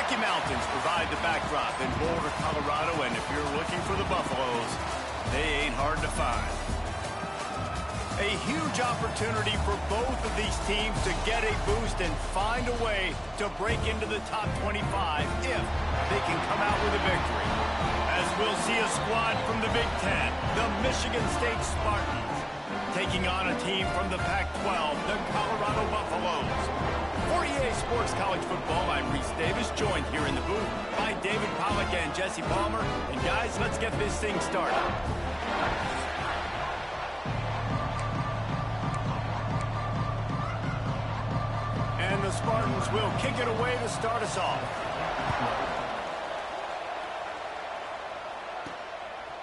Rocky Mountains provide the backdrop in Boulder, Colorado, and if you're looking for the Buffaloes, they ain't hard to find. A huge opportunity for both of these teams to get a boost and find a way to break into the top 25 if they can come out with a victory. As we'll see a squad from the Big Ten, the Michigan State Spartans, taking on a team from the Pac-12, the Colorado Buffaloes. For EA Sports College Football, I'm Reese Davis, joined here in the booth by David Pollack and Jesse Palmer. And guys, let's get this thing started. And the Spartans will kick it away to start us off.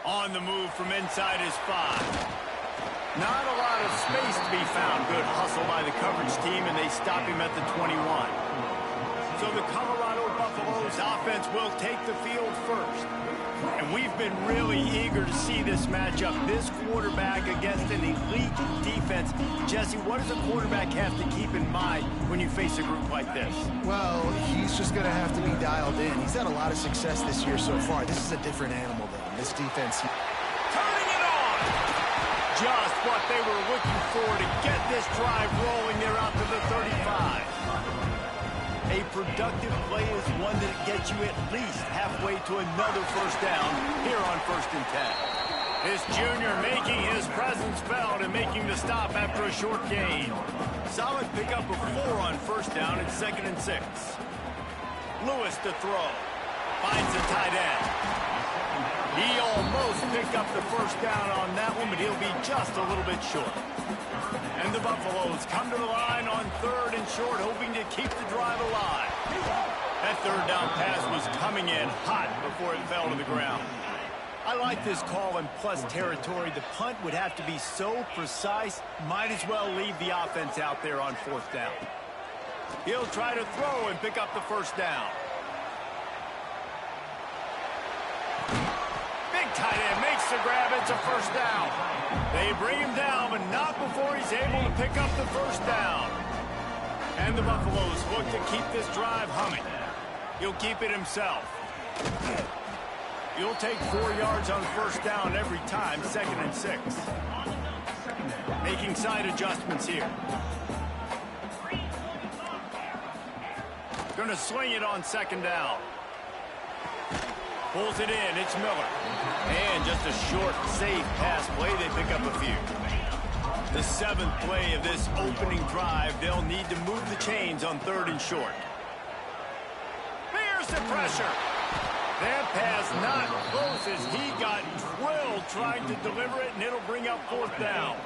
On the move from inside his 5. Not a lot of space to be found. Good hustle by the coverage team, and they stop him at the 21. So the Colorado Buffaloes offense will take the field first. And we've been really eager to see this matchup. This quarterback against an elite defense. Jesse, what does a quarterback have to keep in mind when you face a group like this? Well, he's just going to have to be dialed in. He's had a lot of success this year so far. This is a different animal, though. This defense... Turning it on! Just what they were looking for to get this drive rolling there out to the 35. A productive play is one that gets you at least halfway to another first down here on 1st and 10. This junior making his presence felt and making the stop after a short gain. Solid pickup of 4 on 1st down and 2nd and 6. Lewis to throw. Finds the tight end. He almost picked up the first down on that one, but he'll be just a little bit short. And the Buffaloes come to the line on 3rd and short, hoping to keep the drive alive. That 3rd down pass was coming in hot before it fell to the ground. I like this call in plus territory. The punt would have to be so precise, might as well leave the offense out there on 4th down. He'll try to throw and pick up the first down. Tight end makes the grab. It's a first down. They bring him down, but not before he's able to pick up the first down. And the Buffaloes look to keep this drive humming. He'll keep it himself. He'll take 4 yards on 1st down every time, 2nd and 6. Making side adjustments here. Gonna swing it on 2nd down. Pulls it in, it's Miller. And just a short, safe pass play, they pick up a few. The 7th play of this opening drive, they'll need to move the chains on 3rd and short. Here's the pressure. That pass not close as he got drilled trying to deliver it, and it'll bring up 4th down.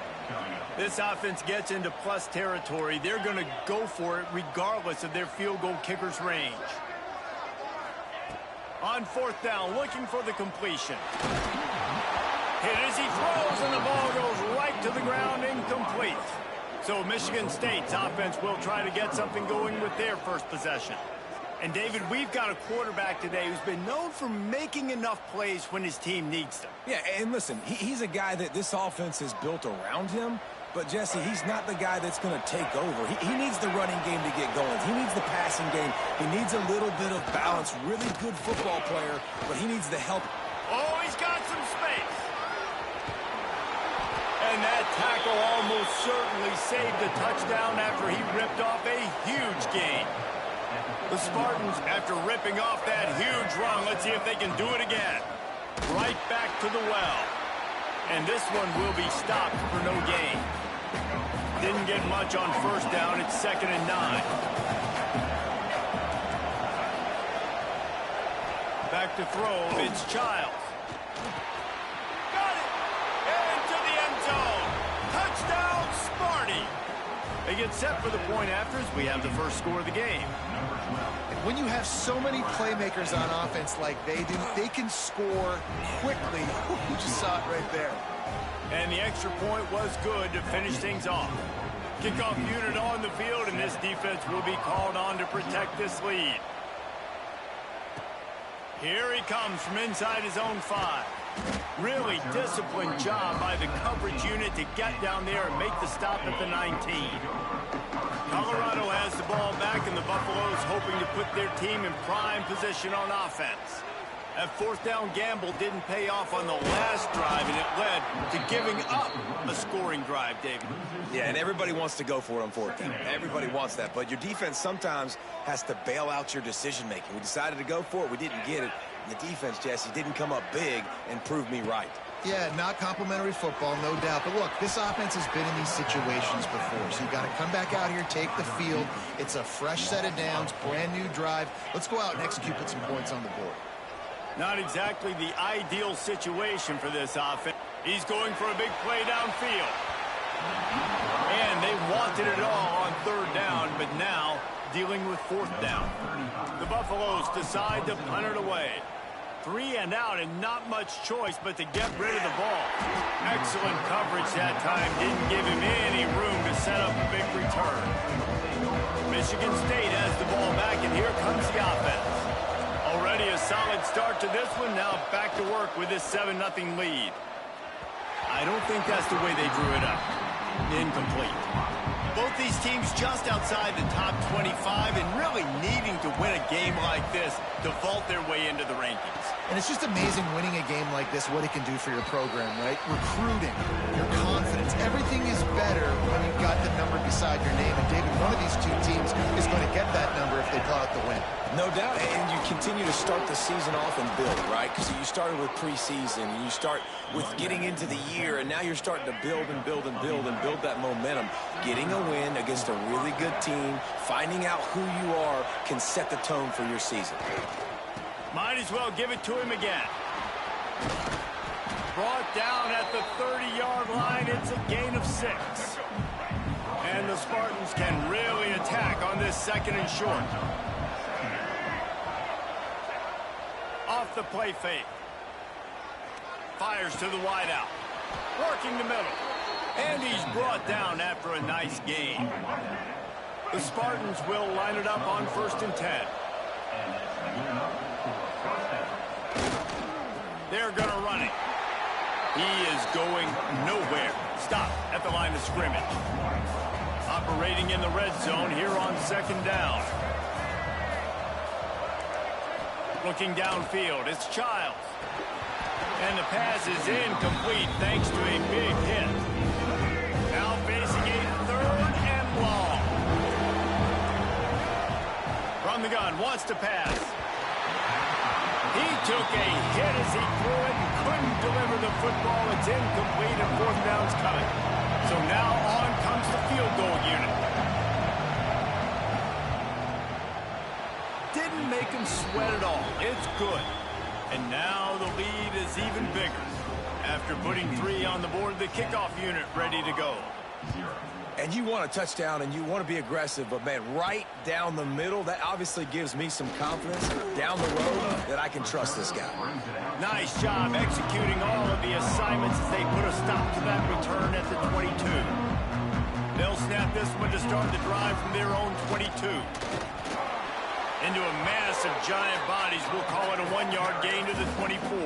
This offense gets into plus territory. They're going to go for it regardless of their field goal kicker's range. On 4th down, looking for the completion. Hit as he throws, and the ball goes right to the ground, incomplete. So Michigan State's offense will try to get something going with their first possession. And, David, we've got a quarterback today who's been known for making enough plays when his team needs them. Yeah, and listen, he's a guy that this offense is built around him. But, Jesse, he's not the guy that's going to take over. He needs the running game to get going. He needs the passing game. He needs a little bit of balance. Really good football player, but he needs the help. Oh, he's got some space. And that tackle almost certainly saved a touchdown after he ripped off a huge gain. The Spartans, after ripping off that huge run, let's see if they can do it again. Right back to the well. And this one will be stopped for no gain. Didn't get much on 1st down. It's 2nd and 9. Back to throw. It's Childs. Got it. Into the end zone. Touchdown, Sparty. They get set for the point after as we have the first score of the game. When you have so many playmakers on offense like they do, they can score quickly. You just saw it right there. And the extra point was good to finish things off. Kickoff unit on the field, and this defense will be called on to protect this lead. Here he comes from inside his own 5. Really disciplined job by the coverage unit to get down there and make the stop at the 19. Colorado has the ball back, and the Buffaloes hoping to put their team in prime position on offense. That fourth down gamble didn't pay off on the last drive, and it led to giving up a scoring drive, David. Yeah, and everybody wants to go for it on fourth down. Everybody wants that, but your defense sometimes has to bail out your decision-making. We decided to go for it. We didn't get it. And the defense, Jesse, didn't come up big and prove me right. Yeah, not complimentary football, no doubt. But look, this offense has been in these situations before, so you got to come back out here, take the field. It's a fresh set of downs, brand new drive. Let's go out and execute, put some points on the board. Not exactly the ideal situation for this offense. He's going for a big play downfield. And they wanted it all on third down, but now dealing with fourth down. The Buffaloes decide to punt it away. 3 and out, and not much choice but to get rid of the ball. Excellent coverage that time. Didn't give him any room to set up a big return. Michigan State has the ball back, and here comes the offense. Already a solid start to this one. Now back to work with this 7-0 lead. I don't think that's the way they drew it up. Incomplete. Both these teams just outside the top 25 and really needing to win a game like this to vault their way into the rankings. And it's just amazing winning a game like this, what it can do for your program, right? Recruiting, your confidence, everything is better when you've got the number beside your name. And David, one of these two teams is going to get that number if they pull out the win. No doubt, and you continue to start the season off and build, right? Because you started with preseason, and you start with getting into the year, and now you're starting to build and build and build and build that momentum. Getting a win against a really good team, finding out who you are, can set the tone for your season. Might as well give it to him again. Brought down at the 30-yard line. It's a gain of 6. And the Spartans can really attack on this 2nd and short. Off the play fake. Fires to the wideout. Working the middle. And he's brought down after a nice gain. The Spartans will line it up on 1st and 10. They're going to run it. He is going nowhere. Stop at the line of scrimmage. Operating in the red zone here on 2nd down. Looking downfield, it's Childs. And the pass is incomplete thanks to a big hit. Now facing a 3rd and long. From the gun, wants to pass. He took a hit as he threw it and couldn't deliver the football. It's incomplete and 4th down's coming. So now on comes the field goal unit. Didn't make him sweat at all. It's good. And now the lead is even bigger. After putting 3 on the board, the kickoff unit ready to go. And you want a touchdown and you want to be aggressive, but man, right down the middle, that obviously gives me some confidence down the road that I can trust this guy. Nice job executing all of the assignments as they put a stop to that return at the 22. They'll snap this one to start the drive from their own 22. Into a mass of giant bodies, we'll call it a 1-yard gain to the 24.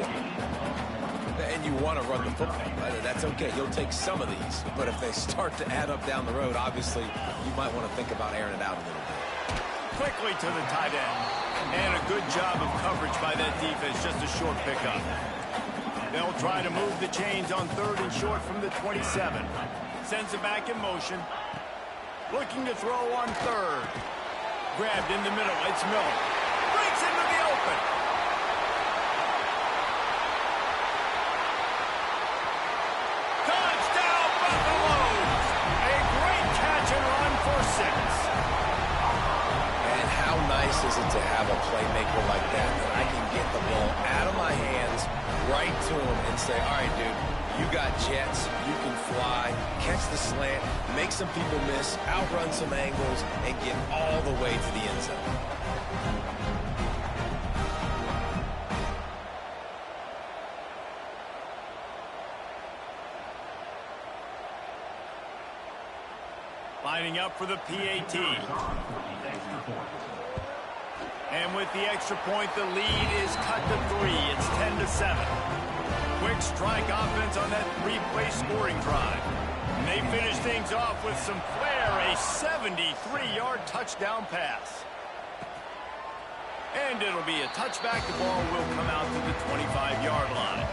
And you want to run the football. That's okay. You'll take some of these. But if they start to add up down the road, obviously, you might want to think about airing it out a little bit. Quickly to the tight end. And a good job of coverage by that defense. Just a short pickup. They'll try to move the chains on 3rd and short from the 27. Sends it back in motion. Looking to throw on 3rd. Grabbed in the middle. It's Miller. Breaks into the open. Touchdown, Buffaloes! A great catch and run for 6. And how nice is it to have a playmaker like that I can get the ball out of my hands, right to him, and say, all right, dude, you got jets, you can fly, catch the slant, make some people miss, outrun some angles, and get all the way to the end zone. Lining up for the PAT. And with the extra point, the lead is cut to 3. It's 10-7. Quick strike offense on that 3-play scoring drive. And they finish things off with some flair, a 73-yard touchdown pass. And it'll be a touchback. The ball will come out to the 25-yard line.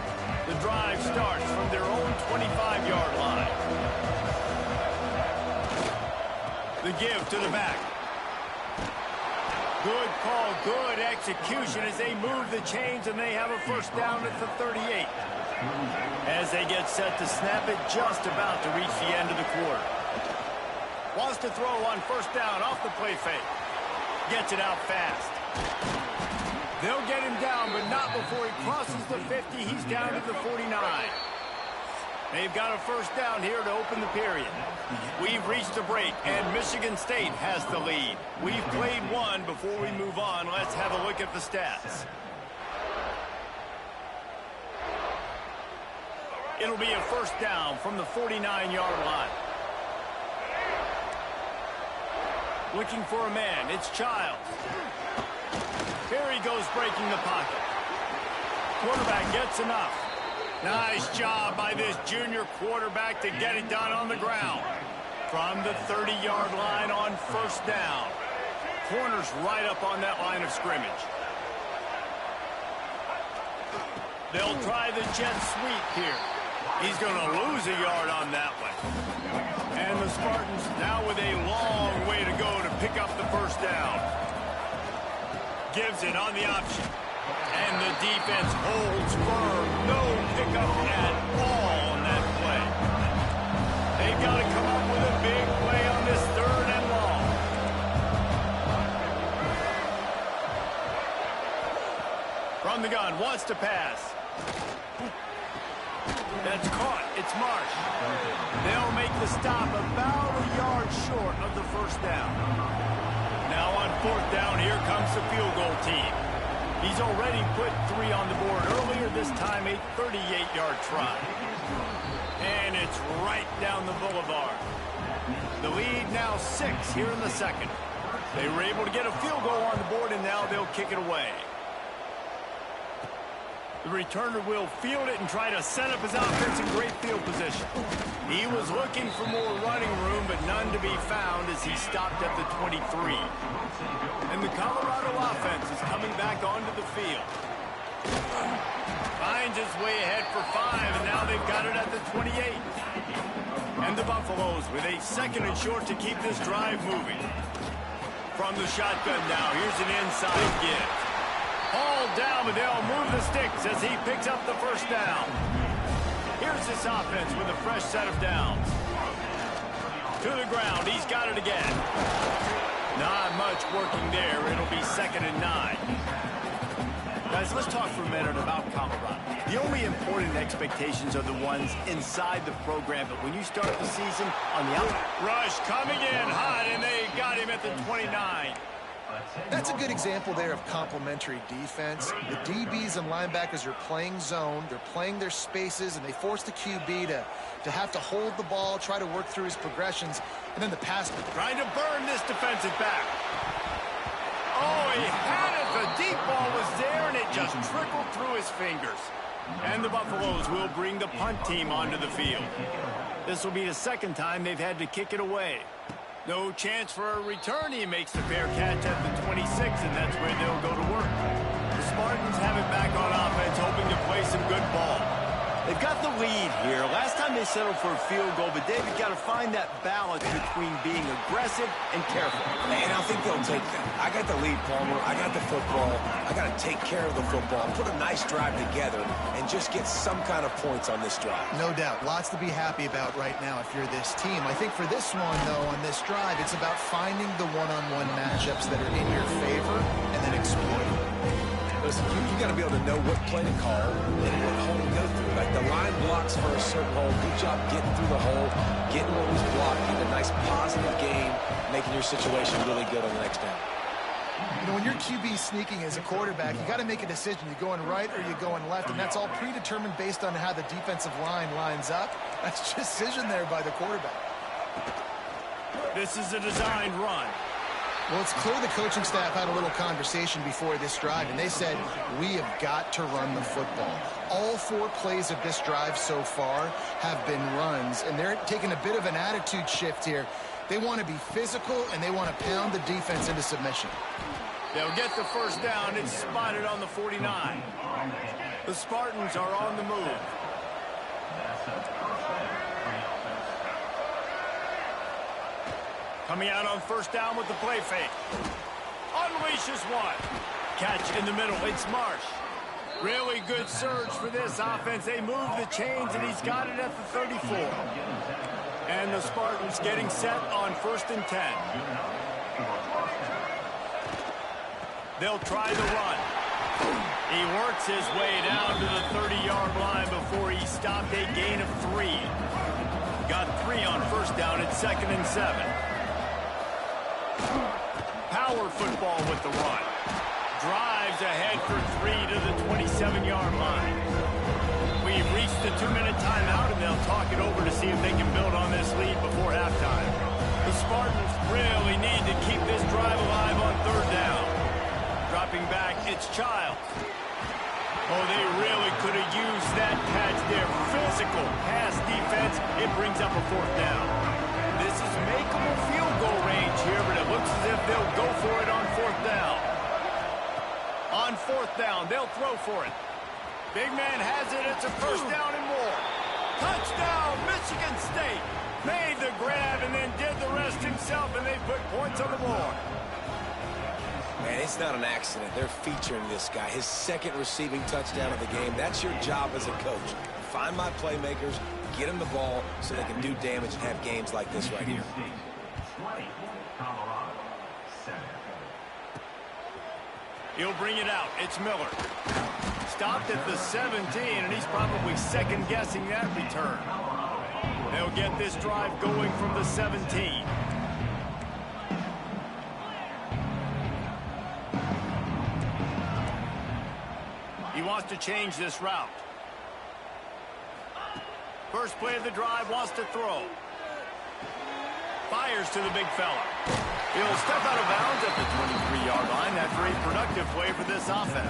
The drive starts from their own 25-yard line. The give to the back. Good call, good execution as they move the chains, and they have a first down at the 38. As they get set to snap it, just about to reach the end of the quarter. Wants to throw on first down off the play fake. Gets it out fast. They'll get him down, but not before he crosses the 50. He's down to the 49. They've got a first down here to open the period. We've reached a break, and Michigan State has the lead. We've played one. Before we move on, let's have a look at the stats. It'll be a first down from the 49-yard line. Looking for a man. It's Childs. Here he goes breaking the pocket. Quarterback gets enough. Nice job by this junior quarterback to get it done on the ground. From the 30-yard line on first down. Corner's right up on that line of scrimmage. They'll try the jet sweep here. He's going to lose a yard on that one. And the Spartans now with a long way to go to pick up the first down. Gives it on the option. And the defense holds firm. No pickup at all on that play. They've got to come up with a big play on this third and long. From the gun, wants to pass. That's caught. It's Marsh. They'll make the stop about a yard short of the first down. Now on fourth down, here comes the field goal team. He's already put 3 on the board earlier, this time a 38-yard try. And it's right down the boulevard. The lead now 6 here in the second. They were able to get a field goal on the board, and now they'll kick it away. The returner will field it and try to set up his offense in great field position. He was looking for more running room, but none to be found as he stopped at the 23. And the Colorado offense is coming back onto the field. Finds his way ahead for 5, and now they've got it at the 28. And the Buffaloes with a second and short to keep this drive moving. From the shotgun now, here's an inside give. All down, but they'll move the sticks as he picks up the first down. Here's this offense with a fresh set of downs. To the ground, he's got it again. Not much working there. It'll be 2nd and 9. Guys, let's talk for a minute about Colorado. The only important expectations are the ones inside the program, but when you start the season on the outside. Rush coming in hot, and they got him at the 29. That's a good example there of complementary defense. The DBs and linebackers are playing zone, they're playing their spaces, and they force the QB to have to hold the ball, try to work through his progressions, and then the pass. Trying to burn this defensive back. Oh, he had it. The deep ball was there, and it just trickled through his fingers. And the Buffaloes will bring the punt team onto the field. This will be the second time they've had to kick it away. No chance for a return. He makes the fair catch at the 26, and that's where they'll go to work. The Spartans have it back on offense, hoping to play some good ball. They've got the lead here. Last time they settled for a field goal, but David got to find that balance between being aggressive and careful. And I think they'll take that. I got the lead, Palmer. I got the football. I got to take care of the football, put a nice drive together, and just get some kind of points on this drive. No doubt. Lots to be happy about right now if you're this team. I think for this one, though, on this drive, it's about finding the one-on-one matchups that are in your favor and then exploiting. Listen, you got to be able to know what play to call and what hole to go through. Like the line blocks for a certain hole. Good job getting through the hole, getting what was blocked, getting a nice positive game, making your situation really good on the next down. You know, when your QB sneaking as a quarterback, you got to make a decision. You going right or you going left, and that's all predetermined based on how the defensive line lines up. That's decision there by the quarterback. This is a designed run. Well, it's clear the coaching staff had a little conversation before this drive, and they said, we have got to run the football. All 4 plays of this drive so far have been runs, and they're taking a bit of an attitude shift here. They want to be physical, and they want to pound the defense into submission. They'll get the first down. It's spotted on the 49. The Spartans are on the move. Coming out on first down with the play fake. Unleashes one. Catch in the middle. It's Marsh. Really good surge for this offense. They move the chains, and he's got it at the 34. And the Spartans getting set on 1st and 10. They'll try the run. He works his way down to the 30-yard line before he stopped a gain of 3. Got 3 on first down at 2nd and 7. Power football with the run. Drives ahead for 3 to the 27-yard line. We've reached the 2-minute timeout, and they'll talk it over to see if they can build on this lead before halftime. The Spartans really need to keep this drive alive on 3rd down. Dropping back, it's Childs. Oh, they really could have used that catch there. Physical pass defense. It brings up a 4th down. This is makeable field goal range here, but it looks as if they'll go for it on 4th down. On 4th down, they'll throw for it. Big man has it. It's a 1st down and more. Touchdown, Michigan State. Made the grab and then did the rest himself, and they put points on the board. Man, it's not an accident. They're featuring this guy. His 2nd receiving touchdown of the game. That's your job as a coach. Find my playmakers, get them the ball so they can do damage and have games like this right here. He'll bring it out. It's Miller. Stopped at the 17, and he's probably second-guessing that return. They'll get this drive going from the 17. He wants to change this route. First play of the drive, wants to throw. Fires to the big fella. He'll step out of bounds at the 23-yard line after a productive play for this offense.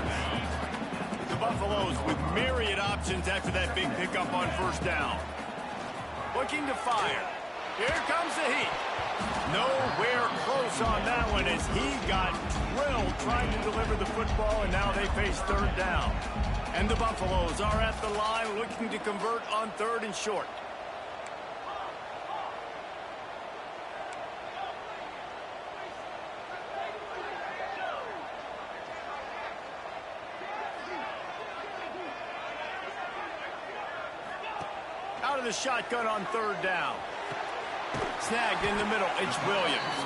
The Buffaloes with myriad options after that big pickup on first down. Looking to fire. Here comes the heat. Nowhere close on that one as he got drilled trying to deliver the football, and now they face 3rd down. And the Buffaloes are at the line looking to convert on 3rd and short. Out of the shotgun on 3rd down. Snagged in the middle, it's Williams.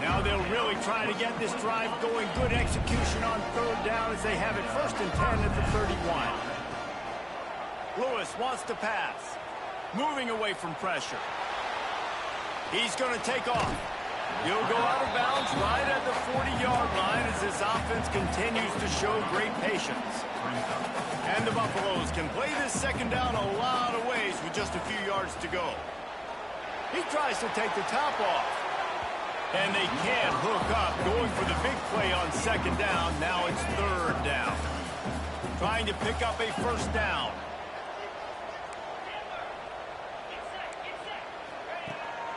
Now they'll really try to get this drive going. Good execution on 3rd down as they have it 1st and 10 at the 31. Lewis wants to pass. Moving away from pressure. He's going to take off. He'll go out of bounds right at the 40-yard line as this offense continues to show great patience. And the Buffaloes can play this 2nd down a lot of ways with just a few yards to go. He tries to take the top off. And they can't hook up. Going for the big play on 2nd down. Now it's 3rd down. Trying to pick up a 1st down.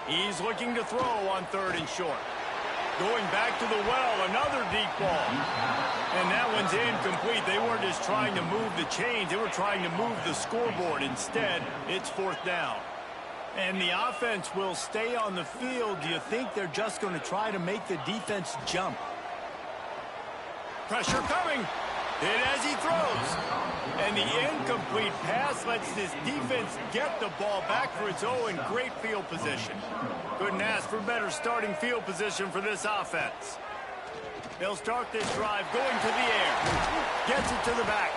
He's looking to throw on 3rd and short. Going back to the well, another deep ball. And that one's incomplete. They weren't just trying to move the chains. They were trying to move the scoreboard. Instead, it's 4th down. And the offense will stay on the field. Do you think they're just going to try to make the defense jump? Pressure coming. Hit as he throws. And the incomplete pass lets this defense get the ball back for its own. Great field position. Couldn't ask for better starting field position for this offense. They'll start this drive going to the air. Gets it to the back.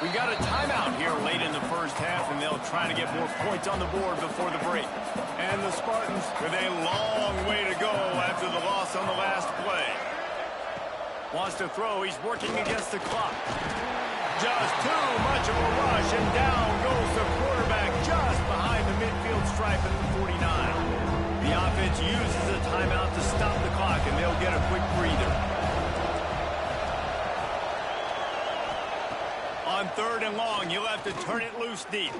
We got a timeout here late in the 1st half, and they'll try to get more points on the board before the break. And the Spartans with a long way to go after the loss on the last play. Wants to throw. He's working against the clock. Just too much of a rush, and down goes the quarterback just behind the midfield stripe at the 49. The offense offense uses a timeout to stop the clock, and they'll get a quick breather. On 3rd and long, you'll have to turn it loose deep.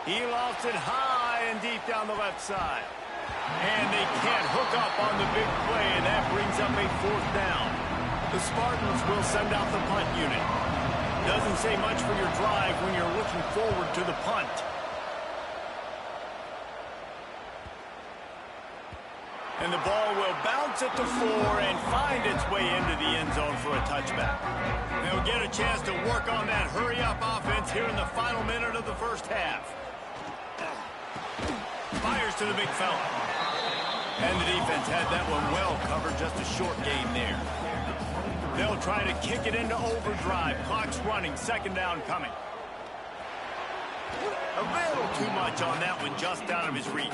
He lofts it high and deep down the left side. And they can't hook up on the big play, and that brings up a 4th down. The Spartans will send out the punt unit. Doesn't say much for your drive when you're looking forward to the punt. And the ball will bounce at the 4 and find its way into the end zone for a touchback. They'll get a chance to work on that hurry-up offense here in the final minute of the first half. Fires to the big fella. And the defense had that one well covered, just a short gain there. They'll try to kick it into overdrive. Clock's running, 2nd down coming. A little too much on that one, just out of his reach.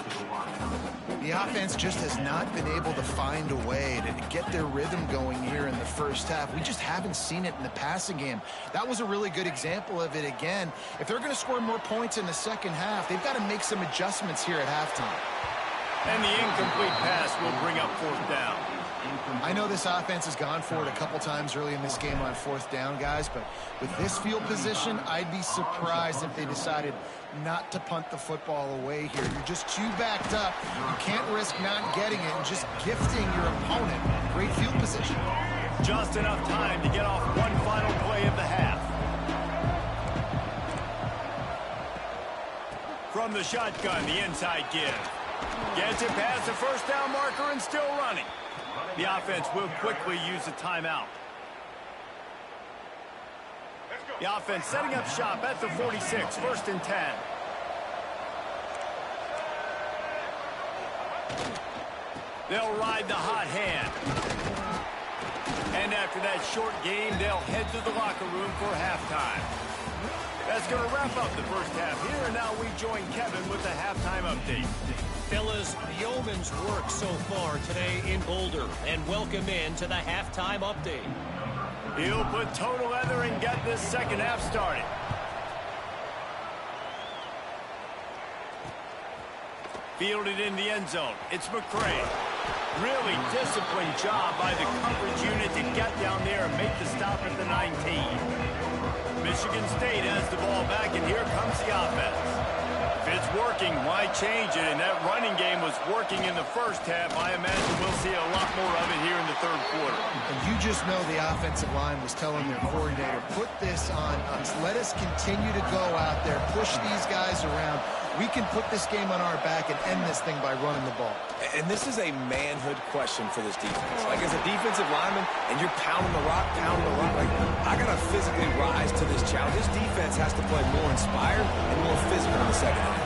The offense just has not been able to find a way to get their rhythm going here in the first half. We just haven't seen it in the passing game. That was a really good example of it again. If they're going to score more points in the second half, they've got to make some adjustments here at halftime. And the incomplete pass will bring up 4th down. I know this offense has gone for it a couple times early in this game on 4th down, guys, but with this field position, I'd be surprised if they decided not to punt the football away here. You're just too backed up. You can't risk not getting it and just gifting your opponent great field position. Just enough time to get off one final play of the half. From the shotgun, the inside give. Gets it past the 1st down marker and still running. The offense will quickly use a timeout. The offense setting up shop at the 46, 1st and 10. They'll ride the hot hand. And after that short game, they'll head to the locker room for halftime. That's going to wrap up the first half here, and now we join Kevin with the halftime update. Fellas, yeoman's work so far today in Boulder, and welcome in to the halftime update. He'll put toe to leather and get this second half started. Fielded in the end zone. It's McCray. Really disciplined job by the coverage unit to get down there and make the stop at the 19. Michigan State has the ball back, and here comes the offense. If it's working, why change it? And that running game was working in the first half. I imagine we'll see a lot more of it here in the 3rd quarter. And you just know the offensive line was telling their coordinator, put this on us. Let us continue to go out there, push these guys around. We can put this game on our back and end this thing by running the ball. And this is a manhood question for this defense. Like, as a defensive lineman, and you're pounding the rock, like, I got to physically rise to this challenge. This defense has to play more inspired and more physical in the second half.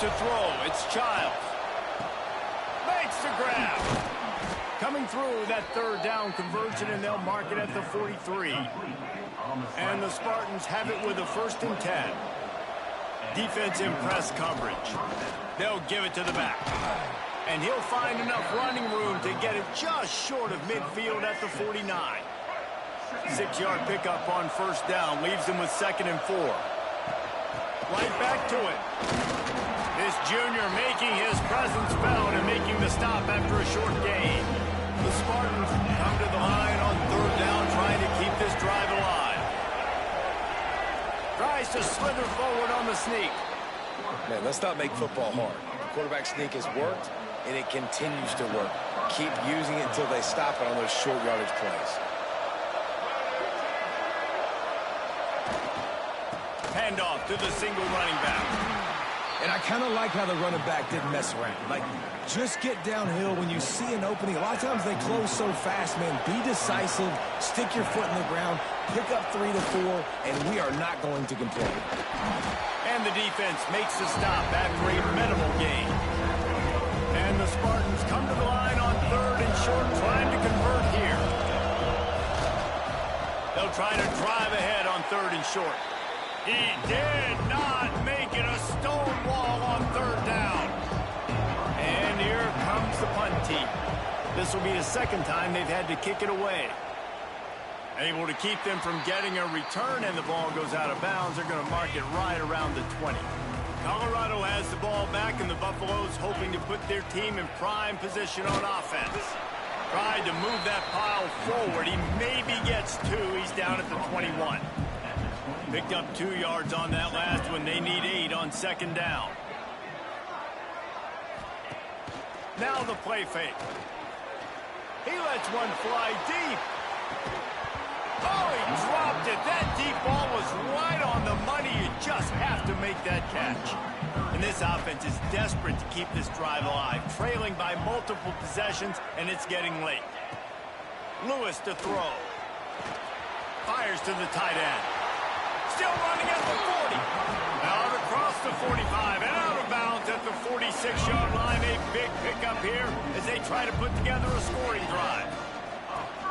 To throw, it's Childs. Makes the grab. Coming through that 3rd down conversion, and they'll mark it at the 43. And the Spartans have it with a 1st and 10. Defense in press coverage. They'll give it to the back. And he'll find enough running room to get it just short of midfield at the 49. 6-yard pickup on 1st down leaves him with 2nd and 4. Right back to it. This junior making his presence felt and making the stop after a short gain. The Spartans come to the line on 3rd down, trying to keep this drive alive. Tries to slither forward on the sneak. Man, let's not make football hard. The quarterback sneak has worked, and it continues to work. Keep using it until they stop it on those short yardage plays. Handoff to the single running back. And I kind of like how the running back didn't mess around. Like, just get downhill when you see an opening. A lot of times they close so fast, man. Be decisive, stick your foot in the ground, pick up 3 to 4, and we are not going to complain. And the defense makes the stop after a minimal gain. And the Spartans come to the line on 3rd and short, trying to convert here. They'll try to drive ahead on 3rd and short. He did not make it a stone wall on 3rd down. And here comes the punt team. This will be the 2nd time they've had to kick it away. Able to keep them from getting a return, and the ball goes out of bounds. They're going to mark it right around the 20. Colorado has the ball back, and the Buffaloes hoping to put their team in prime position on offense. Tried to move that pile forward. He maybe gets 2. He's down at the 21. Picked up 2 yards on that last one. They need 8 on second down. Now the play fake. He lets one fly deep. Oh, he dropped it. That deep ball was right on the money. You just have to make that catch. And this offense is desperate to keep this drive alive, trailing by multiple possessions, and it's getting late. Lewis to throw. Fires to the tight end. Still running at the 40. Out across the 45 and out of bounds at the 46-yard line. A big pickup here as they try to put together a scoring drive.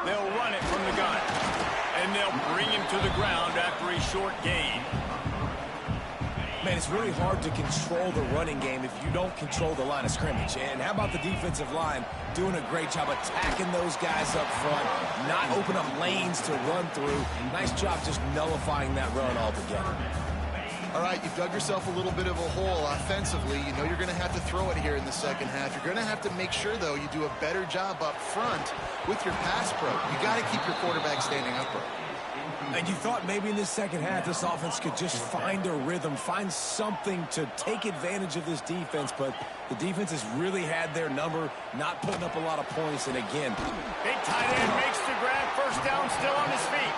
They'll run it from the gun, and they'll bring him to the ground after a short gain. Man, it's really hard to control the running game if you don't control the line of scrimmage. And how about the defensive line doing a great job attacking those guys up front, not open up lanes to run through. Nice job just nullifying that run altogether. All right, you've dug yourself a little bit of a hole offensively. You know you're going to have to throw it here in the second half. You're going to have to make sure, though, you do a better job up front with your pass pro. You got to keep your quarterback standing upright. And you thought maybe in this second half this offense could just find a rhythm, find something to take advantage of this defense, but the defense has really had their number, not putting up a lot of points. And again, big tight end makes the grab, first down, still on his feet.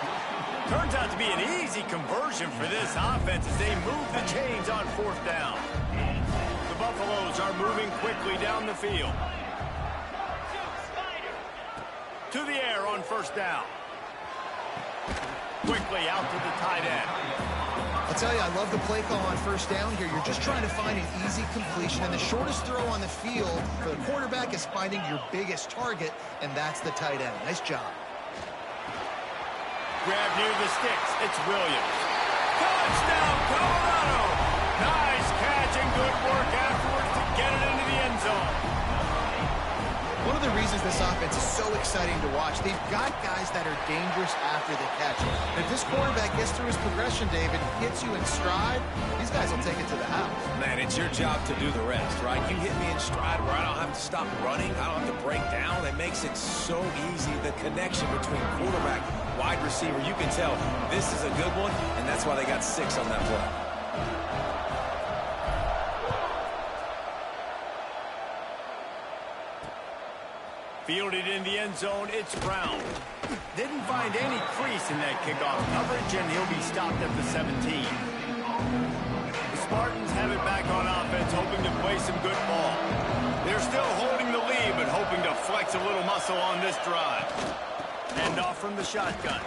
Turns out to be an easy conversion for this offense as they move the chains on fourth down. The Buffaloes are moving quickly down the field. To the air on first down. Quickly out to the tight end. I'll tell you, I love the play call on first down here. You're just trying to find an easy completion, and the shortest throw on the field for the quarterback is finding your biggest target, and that's the tight end. Nice job. Grab near the sticks. It's Williams. Touchdown, Colorado! Nice catch and good work afterwards to get it into the end zone. One of the reasons this offense is so exciting to watch, they've got guys that are dangerous after the catch. And if this quarterback gets through his progression, David, hits you in stride, these guys will take it to the house. Man, it's your job to do the rest, right? You hit me in stride where I don't have to stop running. I don't have to break down. It makes it so easy. The connection between quarterback, wide receiver, you can tell this is a good one, and that's why they got 6 on that play. Fielded in the end zone, it's Brown. Didn't find any crease in that kickoff coverage, and he'll be stopped at the 17. The Spartans have it back on offense, hoping to play some good ball. They're still holding the lead, but hoping to flex a little muscle on this drive. Hand off from the shotgun.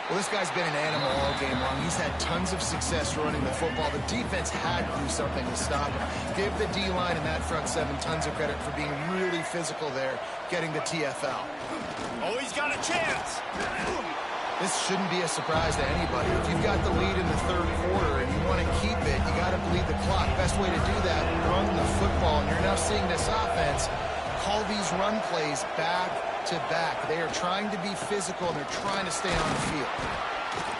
Well, this guy's been an animal all game long. He's had tons of success running the football. The defense had to do something to stop him. Give the D-line and that front 7 tons of credit for being really physical there, getting the TFL. Oh, he's got a chance. This shouldn't be a surprise to anybody. If you've got the lead in the third quarter and you want to keep it, you got to bleed the clock. Best way to do that, run the football. And you're now seeing this offense call these run plays back to back. They are trying to be physical, and they're trying to stay on the field.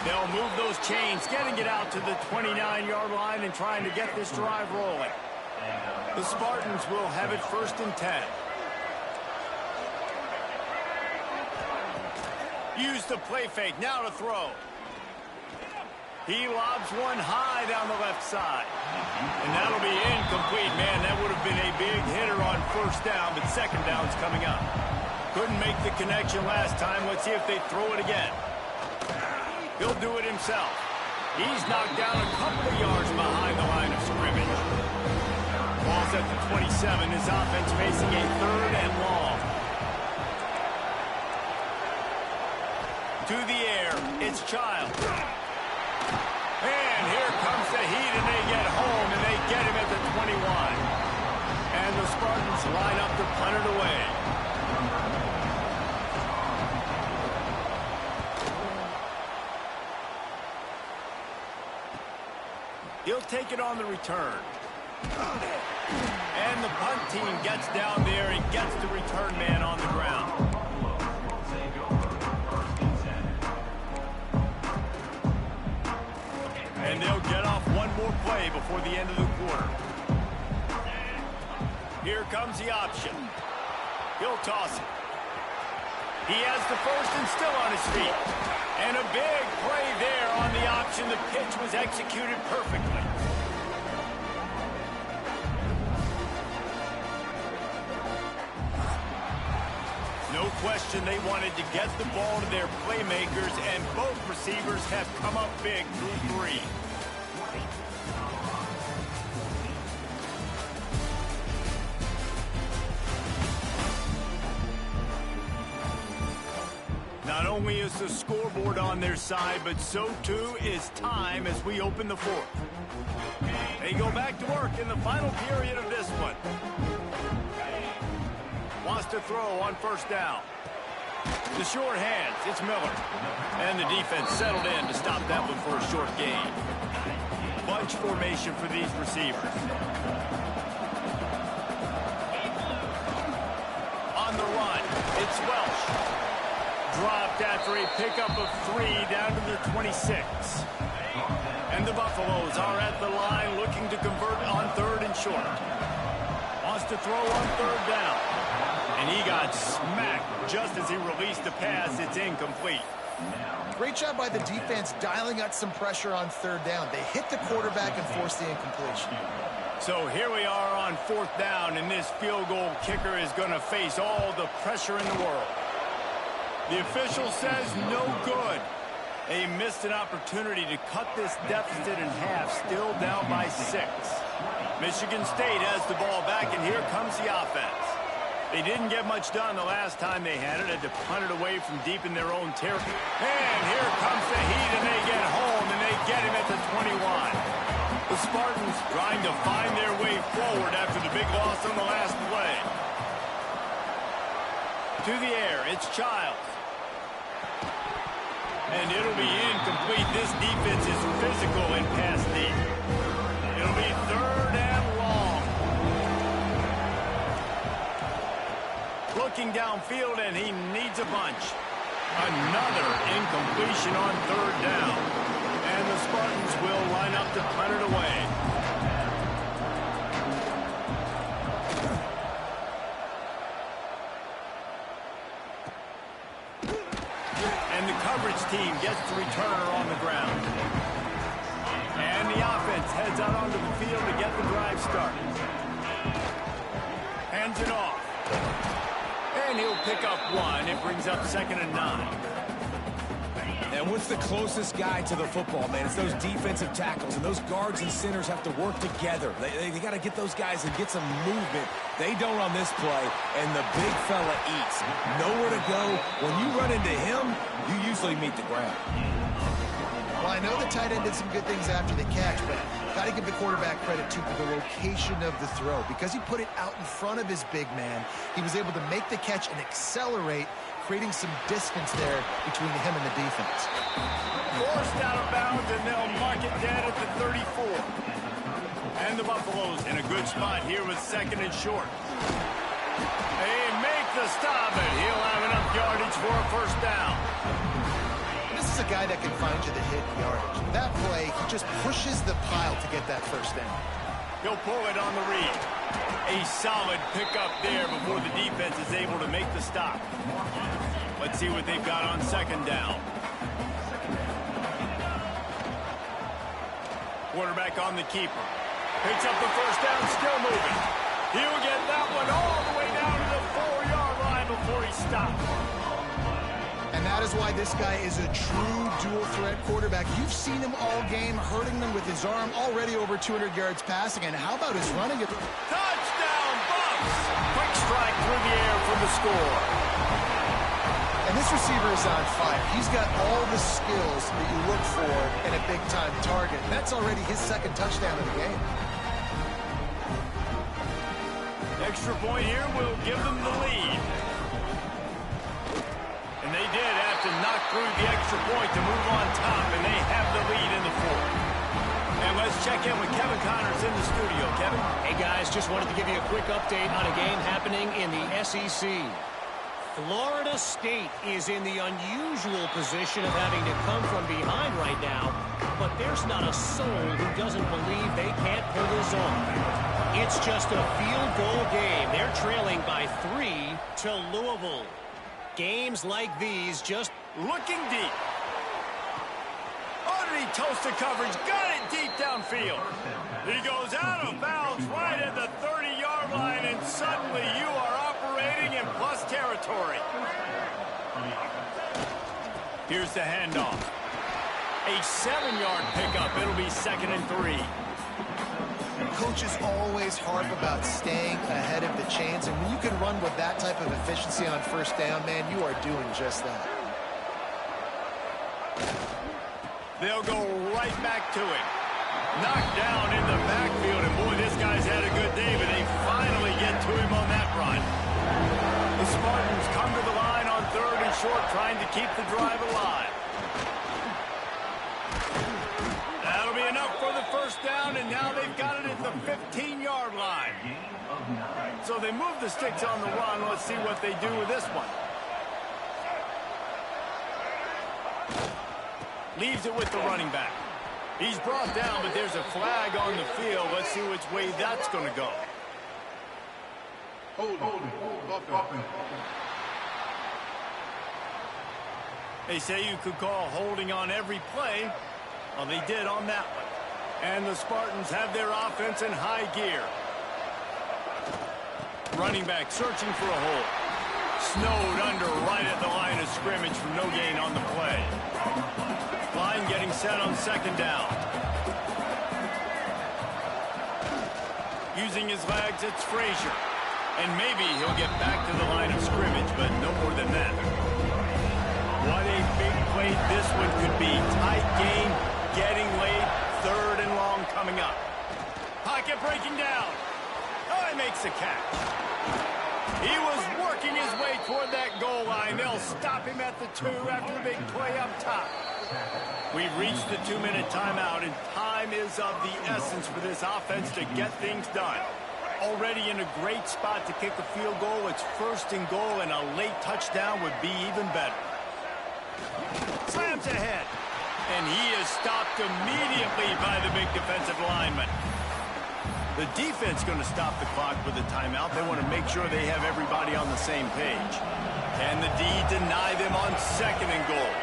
They'll move those chains, getting it out to the 29-yard line and trying to get this drive rolling. The Spartans will have it 1st and 10. Use the play fake, now to throw. He lobs one high down the left side. And that'll be incomplete. Man, that would have been a big hitter on first down, but second down's coming up. Couldn't make the connection last time. Let's see if they throw it again. He'll do it himself. He's knocked down a couple of yards behind the line of scrimmage. Ball's at the 27. His offense facing a 3rd and long. To the air, it's Child. And here comes the heat, and they get home, and they get him at the 21. And the Spartans line up to punt it away. He'll take it on the return. And the punt team gets down there and gets the return man on the ground. And they'll get off one more play before the end of the quarter. Here comes the option. He'll toss it. He has the first and still on his feet. And a big play there on the option. The pitch was executed perfectly. No question they wanted to get the ball to their playmakers, and both receivers have come up big through 3. Not only is the scoreboard on their side, but so too is time as we open the 4th. They go back to work in the final period of this one. Wants to throw on first down. The short hands, it's Miller. And the defense settled in to stop that one for a short gain. Bunch formation for these receivers. On the run, it's Welsh. Dropped after a pickup of 3 down to the 26. And the Buffaloes are at the line looking to convert on 3rd and short. Wants to throw on 3rd down. And he got smacked just as he released the pass. It's incomplete. Great job by the defense dialing out some pressure on 3rd down. They hit the quarterback and forced the incompletion. So here we are on 4th down, and this field goal kicker is going to face all the pressure in the world. The official says no good. They missed an opportunity to cut this deficit in half, still down by 6. Michigan State has the ball back, and here comes the offense. They didn't get much done the last time they had it to punt it away from deep in their own territory. And here comes the heat, and they get home, and they get him at the 21. The Spartans trying to find their way forward after the big loss on the last play. To the air, it's Childs. And it'll be incomplete. This defense is physical and pass deep. It'll be 3rd and long. Looking downfield, and he needs a bunch. Another incompletion on 3rd down. And the Spartans will line up to punt it away. And the coverage team gets the returner on the ground. And the offense heads out onto the field to get the drive started. Hands it off. And he'll pick up 1. It brings up 2nd and 9. And what's the closest guy to the football, man? It's those defensive tackles, and those guards and centers have to work together. They got to get those guys and get some movement. They don't on this play, and the big fella eats. Nowhere to go. When you run into him, you usually meet the ground. Well, I know the tight end did some good things after the catch, but got to give the quarterback credit to the location of the throw. Because he put it out in front of his big man, he was able to make the catch and accelerate, creating some distance there between him and the defense. Forced out of bounds, and they'll mark it dead at the 34. And the Buffaloes in a good spot here with 2nd and short. They make the stop, and he'll have enough yardage for a 1st down. This is a guy that can find you the hidden yardage. That play, he just pushes the pile to get that 1st down. He'll pull it on the read. A solid pickup there before the defense is able to make the stop. Let's see what they've got on 2nd down. Quarterback on the keeper. Picks up the 1st down, still moving. He'll get that one all the way down to the 4-yard line before he stops. And that is why this guy is a true dual-threat quarterback. You've seen him all game, hurting them with his arm, already over 200 yards passing. And how about his running? Touchdown, Bucks! Quick strike through the air for the score. And this receiver is on fire. He's got all the skills that you look for in a big-time target. And that's already his 2nd touchdown of the game. Extra point here will give them the lead. And they did have to knock through the extra point to move on top, and they have the lead in the 4th. And let's check in with Kevin Connors in the studio. Kevin? Hey, guys, just wanted to give you a quick update on a game happening in the SEC. Florida State is in the unusual position of having to come from behind right now but there's not a soul who doesn't believe they can't pull this off. It's just a field goal game. They're trailing by 3 to Louisville. Games like these just looking deep. Oh, did he toast the coverage? Got it deep downfield. He goes out of bounds right at the 30-yard line, and suddenly you are operating in plus territory. Here's the handoff. A 7-yard pickup. It'll be 2nd and 3. Coaches always harp about staying ahead of the chains, and when you can run with that type of efficiency on first down, man, you are doing just that. They'll go right back to it. Knocked down in the backfield, and boy, this guy's had a good day, but they finally get to him on that run. The Spartans come to the line on 3rd and short, trying to keep the drive alive. That'll be enough for the first down, and now they've got it at the 15-yard line. So they move the sticks on the run. Let's see what they do with this one. Leaves it with the running back. He's brought down, but there's a flag on the field. Let's see which way that's going to go. They say you could call holding on every play. Well, they did on that one. And the Spartans have their offense in high gear. Running back searching for a hole. Snowed under right at the line of scrimmage for no gain on the play. Line getting set on 2nd down. Using his legs, it's Frazier. And maybe he'll get back to the line of scrimmage, but no more than that. What a big play this one could be. Tight game, getting late, 3rd and long coming up. Pocket breaking down. Oh, he makes the catch. He was working his way toward that goal line. They'll stop him at the 2 after the big play up top. We've reached the 2-minute timeout, and time is of the essence for this offense to get things done. Already in a great spot to kick a field goal. It's 1st and goal, and a late touchdown would be even better. Slams ahead, and he is stopped immediately by the big defensive lineman. The defense going to stop the clock with a timeout. They want to make sure they have everybody on the same page. Can the D deny them on 2nd and goal?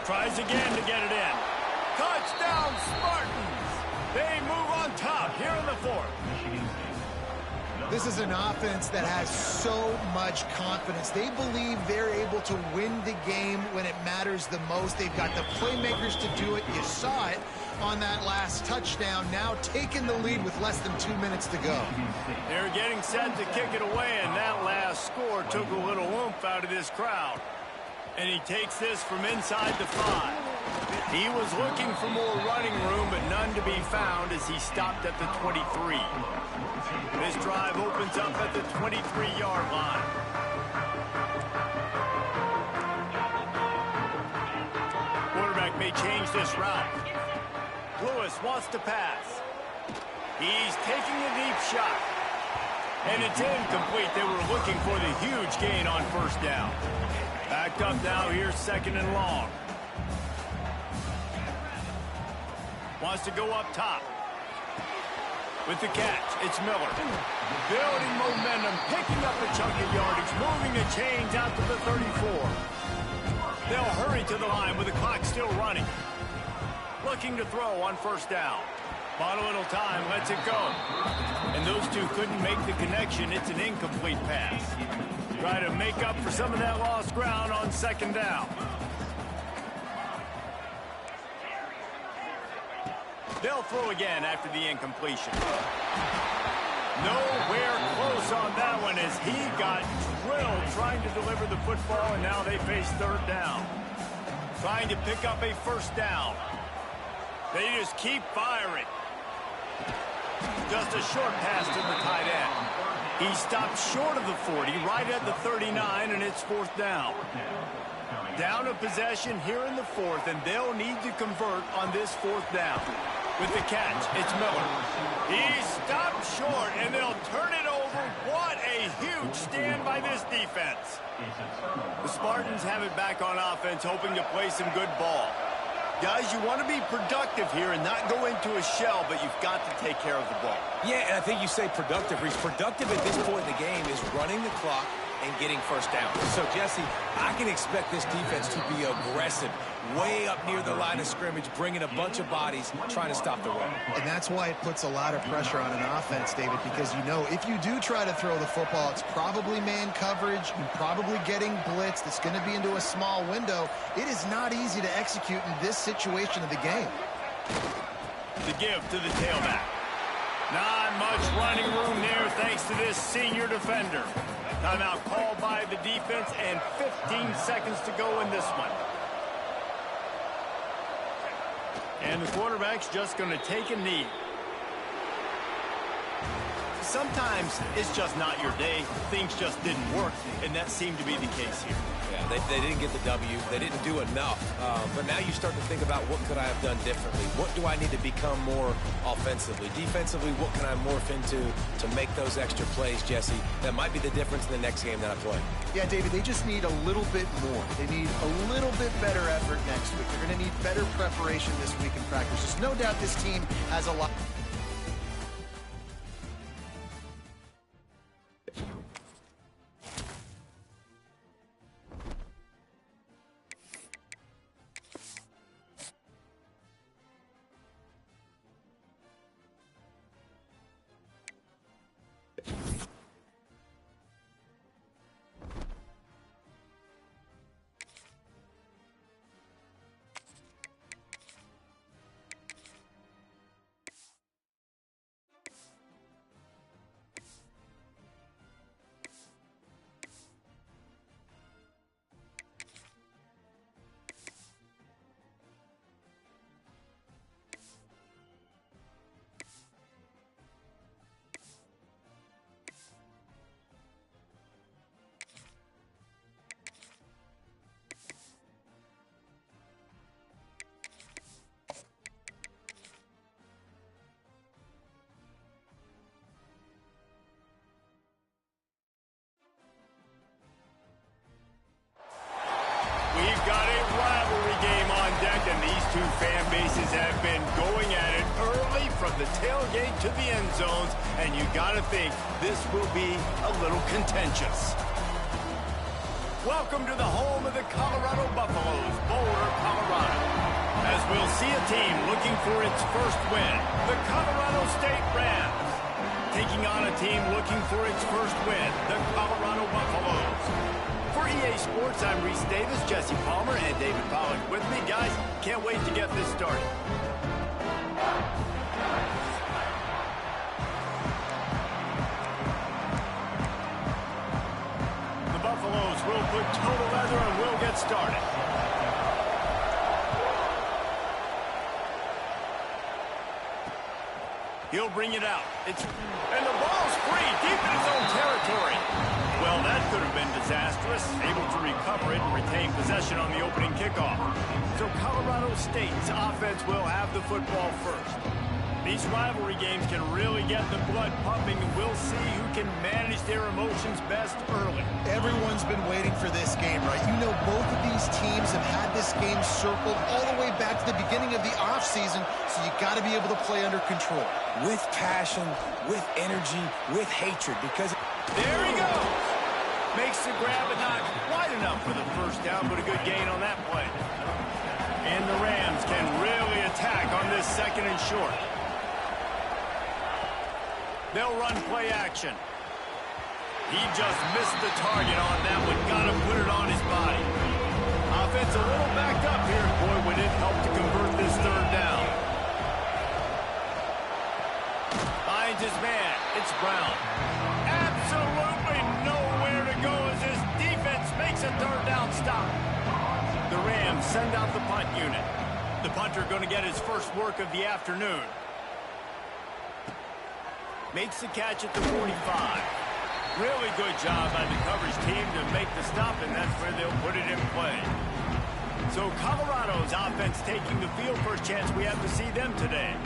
Tries again to get it in. Touchdown, Spartans! They move on top here in the 4th. This is an offense that has so much confidence. They believe they're able to win the game when it matters the most. They've got the playmakers to do it. You saw it on that last touchdown, now taking the lead with less than 2 minutes to go. They're getting set to kick it away, and that last score took a little oomph out of this crowd. And he takes this from inside the 5. He was looking for more running room, but none to be found as he stopped at the 23. This drive opens up at the 23-yard line. Quarterback may change this route. Lewis wants to pass. He's taking a deep shot. And it's incomplete. They were looking for the huge gain on 1st down. Backed up now, here's 2nd and long. Wants to go up top. With the catch, it's Miller. Building momentum, picking up a chunk of yardage, moving the chains out to the 34. They'll hurry to the line with the clock still running. Looking to throw on 1st down. Bought a little time, lets it go. And those two couldn't make the connection. It's an incomplete pass. Try to make up for some of that lost ground on 2nd down. They'll throw again after the incompletion. Nowhere close on that one as he got drilled trying to deliver the football, and now they face 3rd down. Trying to pick up a 1st down. They just keep firing. Just a short pass to the tight end. He stopped short of the 40, right at the 39, and it's 4th down. Down a possession here in the 4th, and they'll need to convert on this 4th down. With the catch, it's Miller. He stopped short, and they'll turn it over. What a huge stand by this defense. The Spartans have it back on offense, hoping to play some good ball. Guys, you want to be productive here and not go into a shell, but you've got to take care of the ball. Yeah, and I think you say productive, Reese. Productive at this point in the game is running the clock and getting first down. So, Jesse, I can expect this defense to be aggressive, way up near the line of scrimmage, bringing a bunch of bodies, trying to stop the run. And that's why it puts a lot of pressure on an offense, David, because you know if you do try to throw the football, it's probably man coverage, you're probably getting blitzed, it's going to be into a small window. It is not easy to execute in this situation of the game. The give to the tailback. Not much running room there thanks to this senior defender. Timeout called by the defense and 15 seconds to go in this one. And the quarterback's just going to take a knee. Sometimes it's just not your day. Things just didn't work, and that seemed to be the case here. Yeah, they didn't get the W. They didn't do enough. But now you start to think about what could I have done differently? What do I need to become more offensively? Defensively, what can I morph into to make those extra plays, Jesse? That might be the difference in the next game that I play. Yeah, David, they just need a little bit more. They need a little bit better effort next week. They're going to need better preparation this week in practice. There's no doubt this team has a lot. We've got a rivalry game on deck, and these two fan bases have been going at it early from the tailgate to the end zones, and you got to think this will be a little contentious. Welcome to the home of the Colorado Buffaloes, Boulder, Colorado. As we'll see a team looking for its first win, the Colorado State Rams. Taking on a team looking for its first win, the Colorado Buffaloes. For EA Sports, I'm Reese Davis, Jesse Palmer, and David Pollack with me. Guys, can't wait to get this started. The Buffaloes will put total leather and we'll get started. He'll bring it out. And the ball's free, deep in his own territory. Well, that could have been disastrous. Able to recover it and retain possession on the opening kickoff. So Colorado State's offense will have the football first. These rivalry games can really get the blood pumping, and we'll see who can manage their emotions best early. Everyone's been waiting for this game, right? You know both of these teams have had this game circled all the way back to the beginning of the offseason, so you got to be able to play under control. With passion, with energy, with hatred, because... There he goes! Makes the grab, but not wide enough for the first down, but a good gain on that play. And the Rams can really attack on this second and short. They'll run play action. He just missed the target on that one. Got to put it on his body. Offense a little backed up here. Boy, would it help to convert this third down. Finds his man. It's Brown. Absolutely nowhere to go as his defense makes a third down stop. The Rams send out the punt unit. The punter going to get his first work of the afternoon. Makes the catch at the 45. Really good job by the coverage team to make the stop, and that's where they'll put it in play. So Colorado's offense taking the field for a chance. We have to see them today.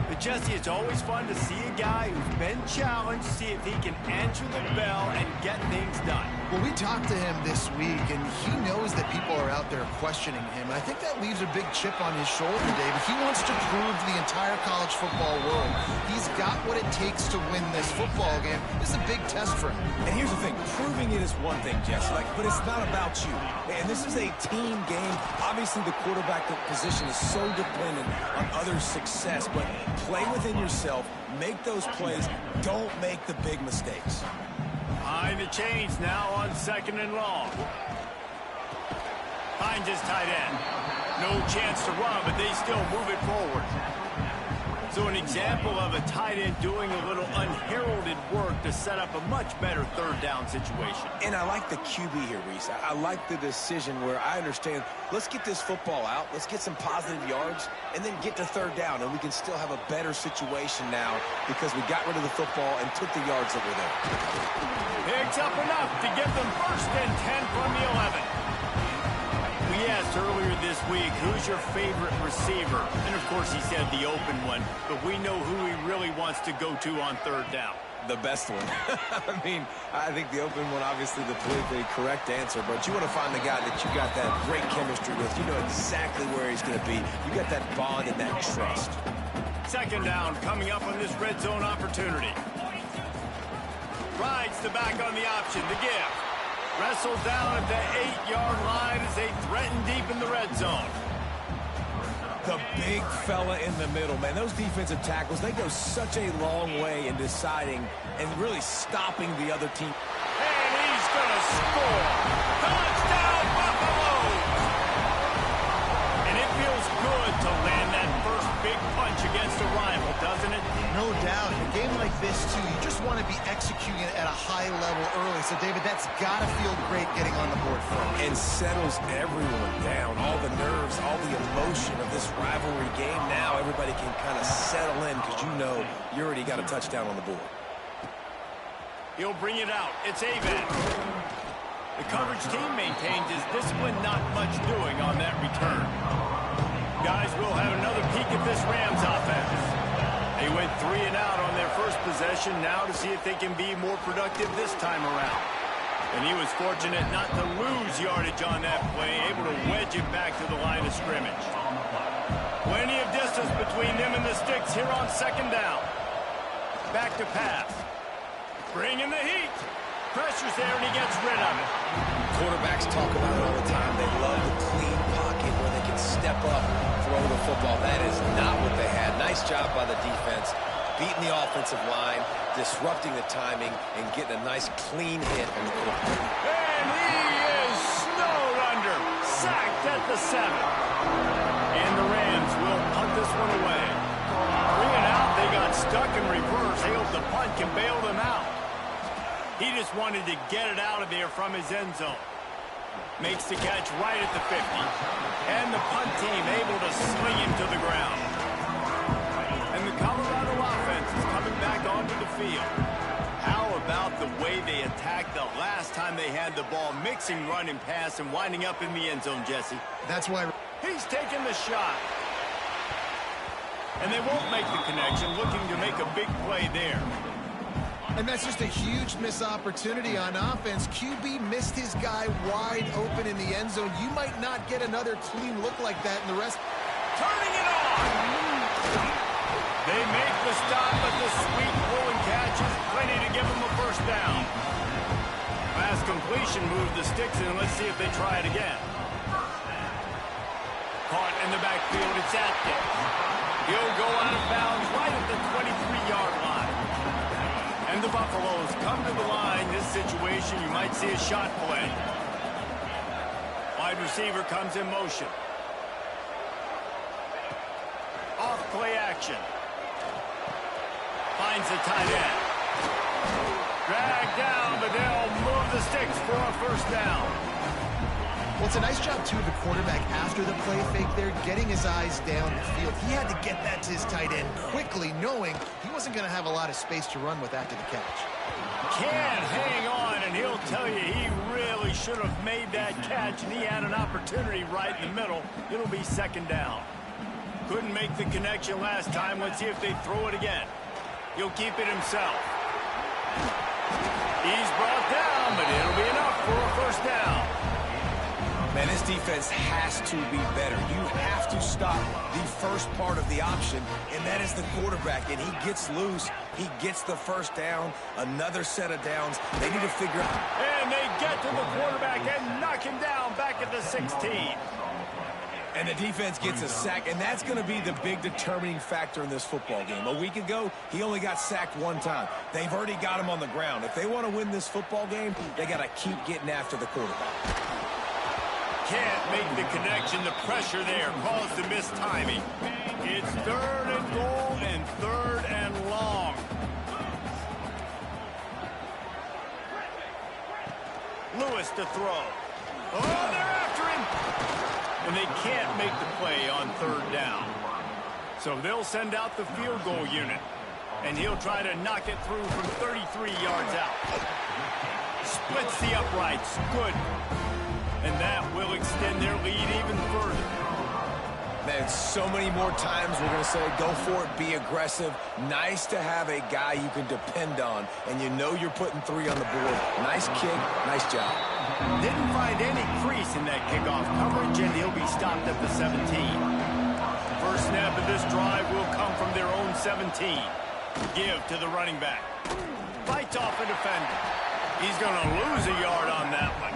But Jesse, it's always fun to see a guy who's been challenged, see if he can answer the bell and get things done. Well, we talked to him this week, and he knows that people are out there questioning him. And I think that leaves a big chip on his shoulder, David. He wants to prove to the entire college football world he's got what it takes to win this football game. This is a big test for him. And here's the thing. Proving it is one thing, Jesse, but it's not about you. And this is a team game. Obviously, the quarterback position is so dependent on others' success, but play within yourself, make those plays, don't make the big mistakes. Behind the chains now on 2nd and long. Finds his tight end. No chance to run, but they still move it forward. So an example of a tight end doing a little unheralded work to set up a much better 3rd down situation. And I like the QB here, Reese. I like the decision where I understand, let's get this football out, let's get some positive yards, and then get to 3rd down, and we can still have a better situation now because we got rid of the football and took the yards that were there. Picks up enough to give them 1st and 10 from the 11. We asked earlier this week, who's your favorite receiver? And, of course, he said the open one, but we know who he really wants to go to on 3rd down. The best one. I think the open one, obviously, the politically correct answer, but you want to find the guy that you got that great chemistry with. You know exactly where he's going to be. You got that bond and that trust. 2nd down coming up on this red zone opportunity. Rides the back on the option, the give. Wrestled down at the 8-yard line as they threaten deep in the red zone. The big fella in the middle, man. Those defensive tackles, they go such a long way in deciding and really stopping the other team. And he's going to score. Touchdown, Buffalo! And it feels good to land that first big punch against a rival, doesn't it? No doubt. In a game like this, too, you just want to be executing it at a high level early. So, David, that's got to feel great getting on the board first. And settles everyone down. All the nerves, all the emotion of this rivalry game. Now everybody can kind of settle in because you know you already got a touchdown on the board. He'll bring it out. It's Avent. The coverage team maintains his discipline, not much doing on that return. Guys, we'll have another peek at this Rams offense. They went 3 and out on their first possession, now to see if they can be more productive this time around. And he was fortunate not to lose yardage on that play, able to wedge it back to the line of scrimmage. Plenty of distance between them and the sticks here on 2nd down. Back to pass. Bringing the heat. Pressure's there, and he gets rid of it. Quarterbacks talk about it all the time. They love the clean pocket where they can step up, throw the football. That is not what they had. Nice job by the defense, beating the offensive line, disrupting the timing, and getting a nice clean hit on the quarterback. And he is snowed under. Sacked at the 7. And the Rams will punt this one away. 3 and out, they got stuck in reverse. They hope the punt can bail them out. He just wanted to get it out of there from his end zone. Makes the catch right at the 50. And the punt team able to sling him to the ground. And the Colorado offense is coming back onto the field. How about the way they attacked the last time they had the ball, mixing run and pass and winding up in the end zone, Jesse? That's why He's taking the shot. And they won't make the connection, looking to make a big play there. And that's just a huge missed opportunity on offense. QB missed his guy wide open in the end zone. You might not get another clean look like that in the rest. Turning it on! They make the stop, but the sweet rolling catch is plenty to give them a 1st down. Pass completion moved the sticks in. Let's see if they try it again. Caught in the backfield, it's Atkins. He'll go out of bounds right at the 23-yard line. And the Buffaloes come to the line. This situation, you might see a shot play. Wide receiver comes in motion. Off play action. Finds the tight end. Dragged down, but they'll move the sticks for a 1st down. Well, it's a nice job, too, of the quarterback after the play fake there, getting his eyes down the field. He had to get that to his tight end quickly, knowing he wasn't going to have a lot of space to run with after the catch. Can't hang on, and he'll tell you he really should have made that catch, and he had an opportunity right in the middle. It'll be 2nd down. Couldn't make the connection last time. Let's see if they throw it again. He'll keep it himself. He's brought down, but it'll be enough for a first down. Man, this defense has to be better. You have to stop the first part of the option, and that is the quarterback. And he gets loose. He gets the first down, another set of downs. They need to figure out. And they get to the quarterback and knock him down back at the 16. And the defense gets a sack, and that's going to be the big determining factor in this football game. A week ago, he only got sacked one time. They've already got him on the ground. If they want to win this football game, they got to keep getting after the quarterback. Can't make the connection. The pressure there caused the missed timing. It's 3rd and goal and 3rd and long. Lewis to throw. Oh, they're after him. And they can't make the play on 3rd down. So they'll send out the field goal unit. And he'll try to knock it through from 33 yards out. Splits the uprights. Good. And that will extend their lead even further. Man, so many more times we're going to say, go for it, be aggressive. Nice to have a guy you can depend on, and you know you're putting 3 on the board. Nice kick, nice job. Didn't find any crease in that kickoff coverage, and he'll be stopped at the 17. First snap of this drive will come from their own 17. Give to the running back. Fights off a defender. He's going to lose a yard on that one.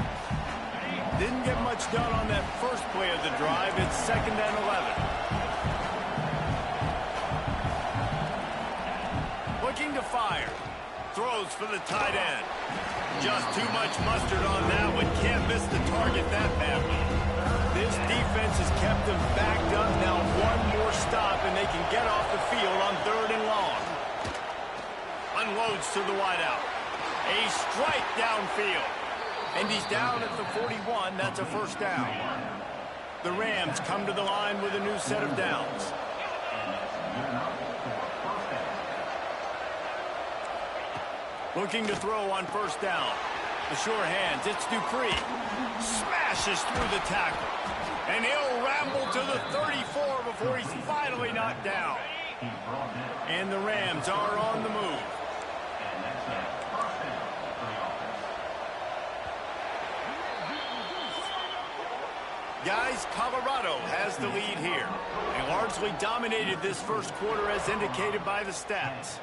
Didn't get much done on that first play of the drive. It's 2nd and 11. Looking to fire. Throws for the tight end. Just too much mustard on that one. Can't miss the target that badly. This defense has kept them backed up. Now one more stop and they can get off the field on 3rd and long. Unloads to the wideout. A strike downfield. And he's down at the 41. That's a first down. The Rams come to the line with a new set of downs. Looking to throw on first down. The sure hands. It's Dupree. Smashes through the tackle. And he'll ramble to the 34 before he's finally knocked down. And the Rams are on the move. Guys, Colorado has the lead here. They largely dominated this first quarter as indicated by the stats.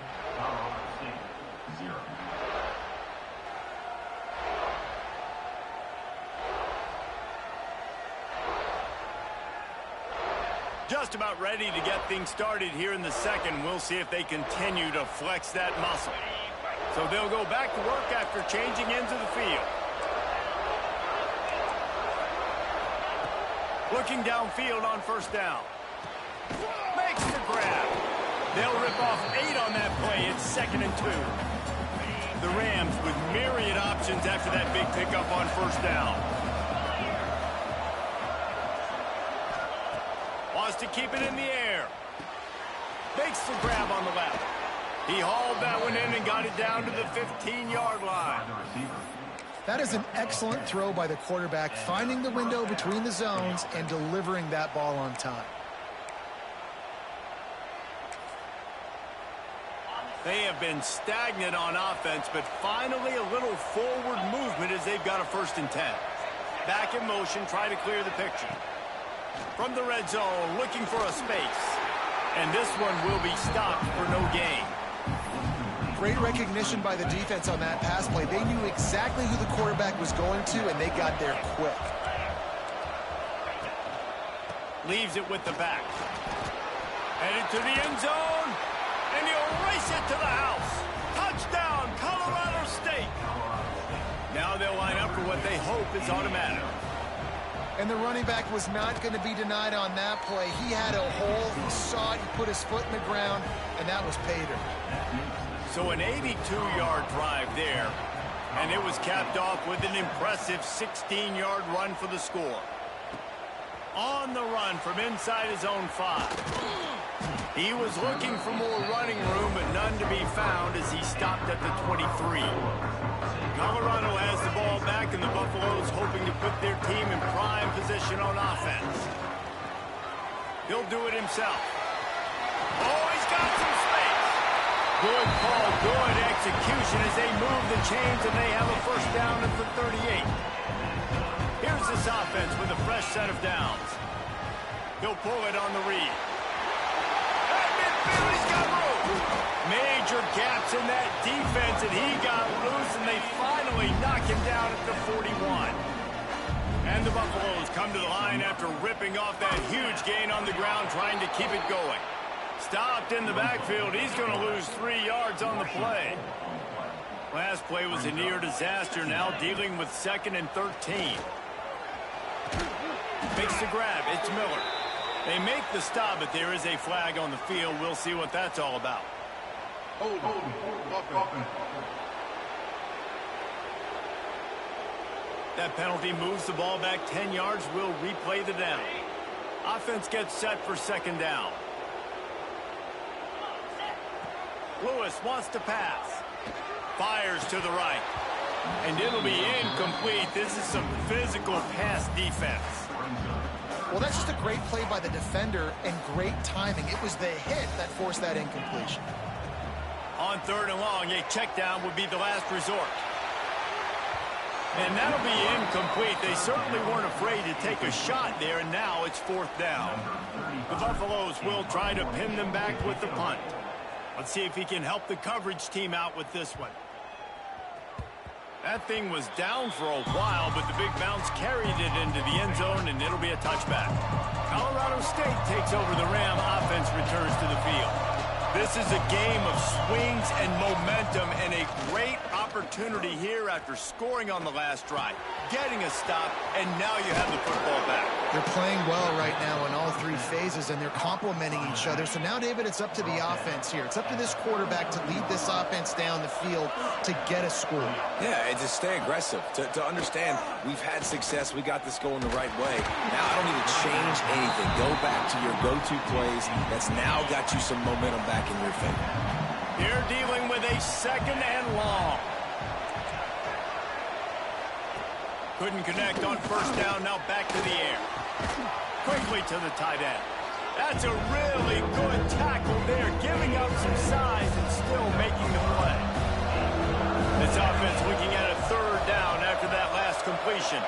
Just about ready to get things started here in the second. We'll see if they continue to flex that muscle. So they'll go back to work after changing into the field. Looking downfield on first down. Makes the grab. They'll rip off 8 on that play. It's 2nd and 2. The Rams with myriad options after that big pickup on first down. Wants to keep it in the air. Makes the grab on the left. He hauled that one in and got it down to the 15-yard line. That is an excellent throw by the quarterback, finding the window between the zones and delivering that ball on time. They have been stagnant on offense, but finally a little forward movement as they've got a 1st and 10. Back in motion, try to clear the picture. From the red zone, looking for a space. And this one will be stopped for no gain. Great recognition by the defense on that pass play. They knew exactly who the quarterback was going to, and they got there quick. Leaves it with the back. Headed to the end zone, and he'll race it to the house. Touchdown, Colorado State. Now they'll line up for what they hope is automatic. And the running back was not going to be denied on that play. He had a hole, he saw it, he put his foot in the ground, and that was pay dirt. So an 82-yard drive there, and it was capped off with an impressive 16-yard run for the score. On the run from inside his own 5. He was looking for more running room, but none to be found as he stopped at the 23. Colorado has the ball back, and the Buffaloes hoping to put their team in prime position on offense. He'll do it himself. Oh, he's got some space. Good call, good execution as they move the chains, and they have a first down at the 38. Here's this offense with a fresh set of downs. He'll pull it on the read. At midfield, he's got room. Major gaps in that defense, and he got loose, and they finally knock him down at the 41. And the Buffaloes come to the line after ripping off that huge gain on the ground, trying to keep it going. Stopped in the backfield. He's going to lose 3 yards on the play. Last play was a near disaster, now dealing with 2nd and 13. Makes the grab. It's Miller. They make the stop, but there is a flag on the field. We'll see what that's all about. That penalty moves the ball back 10 yards. We'll replay the down. Offense gets set for 2nd down. Lewis wants to pass. Fires to the right. And it'll be incomplete. This is some physical pass defense. Well, that's just a great play by the defender and great timing. It was the hit that forced that incompletion. On 3rd and long, a check down would be the last resort. And that'll be incomplete. They certainly weren't afraid to take a shot there, and now it's 4th down. The Buffaloes will try to pin them back with the punt. Let's see if he can help the coverage team out with this one. That thing was down for a while, but the big bounce carried it into the end zone, and it'll be a touchback. Colorado State takes over the Ram. Offense returns to the field. This is a game of swings and momentum, and a great opportunity here after scoring on the last drive, getting a stop, and now you have the football back. They're playing well right now in all 3 phases, and they're complementing each other. So now, David, it's up to the offense here. It's up to this quarterback to lead this offense down the field to get a score. Yeah, and to stay aggressive, to understand we've had success, we got this going the right way. Now I don't need to change anything. Go back to your go-to plays. That's now got you some momentum back in your favor. They're dealing with a 2nd and long. Couldn't connect on 1st down, now back to the air. Quickly to the tight end. That's a really good tackle there, giving up some size and still making the play. This offense looking at a 3rd down after that last completion.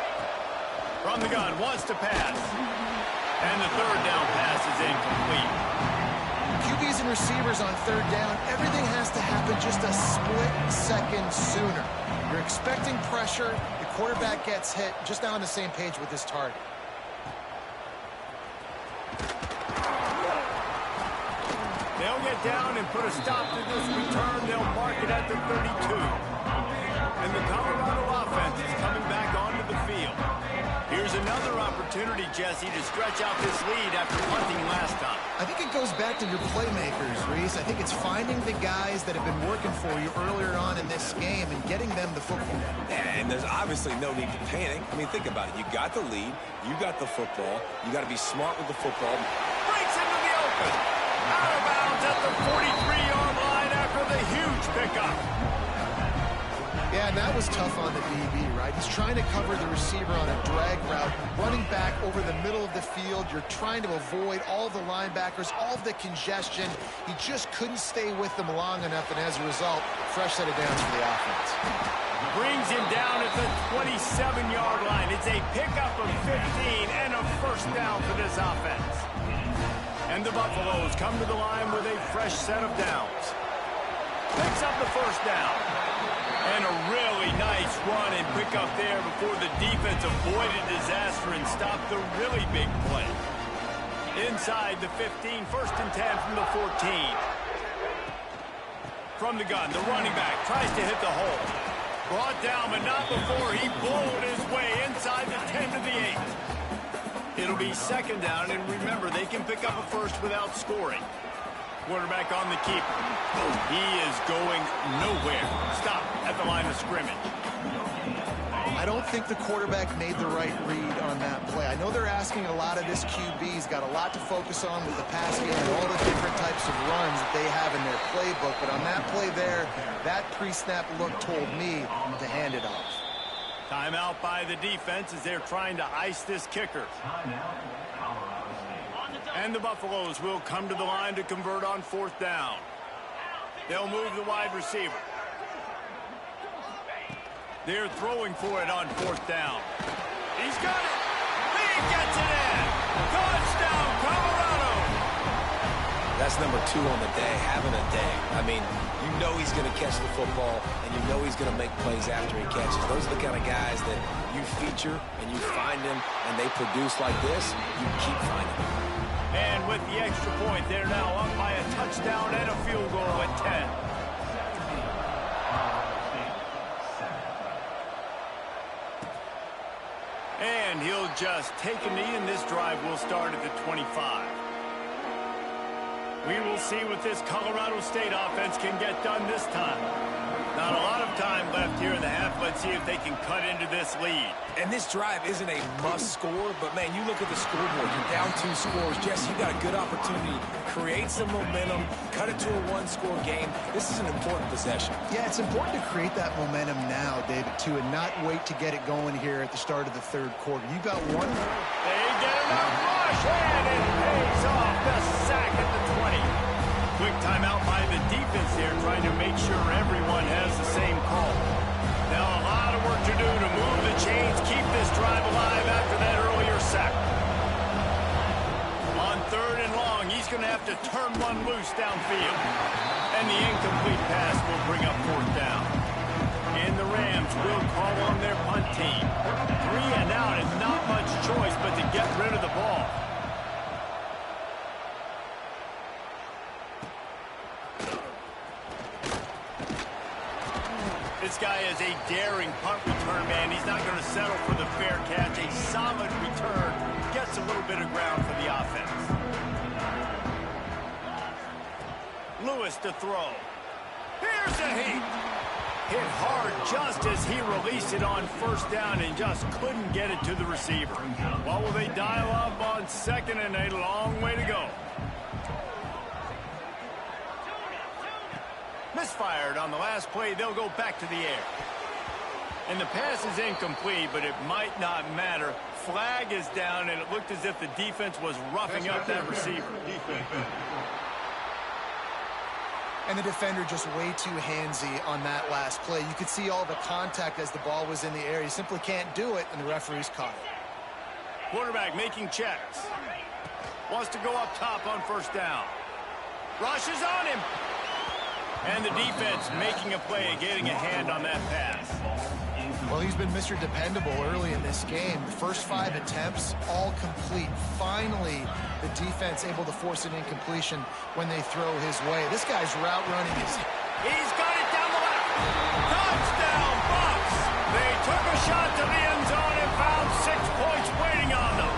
From the gun, wants to pass. And the 3rd down pass is incomplete. QBs and receivers on 3rd down, everything has to happen just a split second sooner. You're expecting pressure, the quarterback gets hit, just now on the same page with his target. They'll get down and put a stop to this return. They'll mark it at the 32. And the Colorado offense is coming back onto the field. Here's another opportunity, Jesse, to stretch out this lead after punting last time. I think it goes back to your playmakers, Reese. I think it's finding the guys that have been working for you earlier on in this game and getting them the football. And there's obviously no need to panic. I mean, think about it. You got the lead. You got the football. You got to be smart with the football. Breaks into the open. Out of bounds at the 43-yard line after the huge pickup. Yeah, and that was tough on the DB, right? He's trying to cover the receiver on a drag route, running back over the middle of the field. You're trying to avoid all the linebackers, all of the congestion. He just couldn't stay with them long enough, and as a result, fresh set of downs for the offense. Brings him down at the 27-yard line. It's a pickup of 15 and a 1st down for this offense. And the Buffaloes come to the line with a fresh set of downs. Picks up the 1st down. And a really nice run and pick up there before the defense avoided disaster and stopped the really big play. Inside the 15, 1st and 10 from the 14. From the gun, the running back tries to hit the hole. Brought down, but not before he bowled his way inside the 10 to the 8. It'll be 2nd down, and remember, they can pick up a 1st without scoring. Quarterback on the keeper. He is going nowhere. Stop at the line of scrimmage. I don't think the quarterback made the right read on that play. I know they're asking a lot of this QB. He's got a lot to focus on with the pass game and all the different types of runs that they have in their playbook. But on that play there, that pre-snap look told me to hand it off. Timeout by the defense as they're trying to ice this kicker. And the Buffaloes will come to the line to convert on 4th down. They'll move the wide receiver. They're throwing for it on 4th down. He's got it. He gets it in. Touchdown, Colorado. That's number 2 on the day, having a day. I mean, you know he's going to catch the football, and you know he's going to make plays after he catches. Those are the kind of guys that you feature and you find them, and they produce like this, you keep finding them. And with the extra point, they're now up by a touchdown and a field goal at 10. And he'll just take a knee, and this drive will start at the 25. We will see what this Colorado State offense can get done this time. Not a lot of time left here in the half. Let's see if they can cut into this lead. And this drive isn't a must score, but, man, you look at the scoreboard. You're down 2 scores. Jesse, you got a good opportunity. Create some momentum. Cut it to a 1-score game. This is an important possession. Yeah, it's important to create that momentum now, David, too, and not wait to get it going here at the start of the 3rd quarter. You got one. They get enough rush, and it pays off. The sack at the 20. Quick timeout by the defense there, trying to make sure everyone has the same call. Now a lot of work to do to move the chains, keep this drive alive after that earlier sack. On 3rd and long, he's going to have to turn one loose downfield. And the incomplete pass will bring up 4th down. And the Rams will call on their punt team. 3 and out, and not much choice but to get rid of the ball. This guy is a daring punt return man. He's not going to settle for the fair catch. A solid return. Gets a little bit of ground for the offense. Lewis to throw. Here's a heat. Hit hard just as he released it on 1st down and just couldn't get it to the receiver. What will they dial up on 2nd and a long way to go? Misfired on the last play. They'll go back to the air. And the pass is incomplete, but it might not matter. Flag is down, and it looked as if the defense was roughing up that receiver. And the defender just way too handsy on that last play. You could see all the contact as the ball was in the air. He simply can't do it, and the referee's caught it. Quarterback making checks. Wants to go up top on 1st down. Rushes on him. And the defense making a play and getting a hand on that pass. Well, he's been Mr. Dependable early in this game. The first 5 attempts, all complete. Finally, the defense able to force an incompletion when they throw his way. This guy's route running is... He's got it down the left. Touchdown, Bucks! They took a shot to the end zone and found 6 points waiting on them.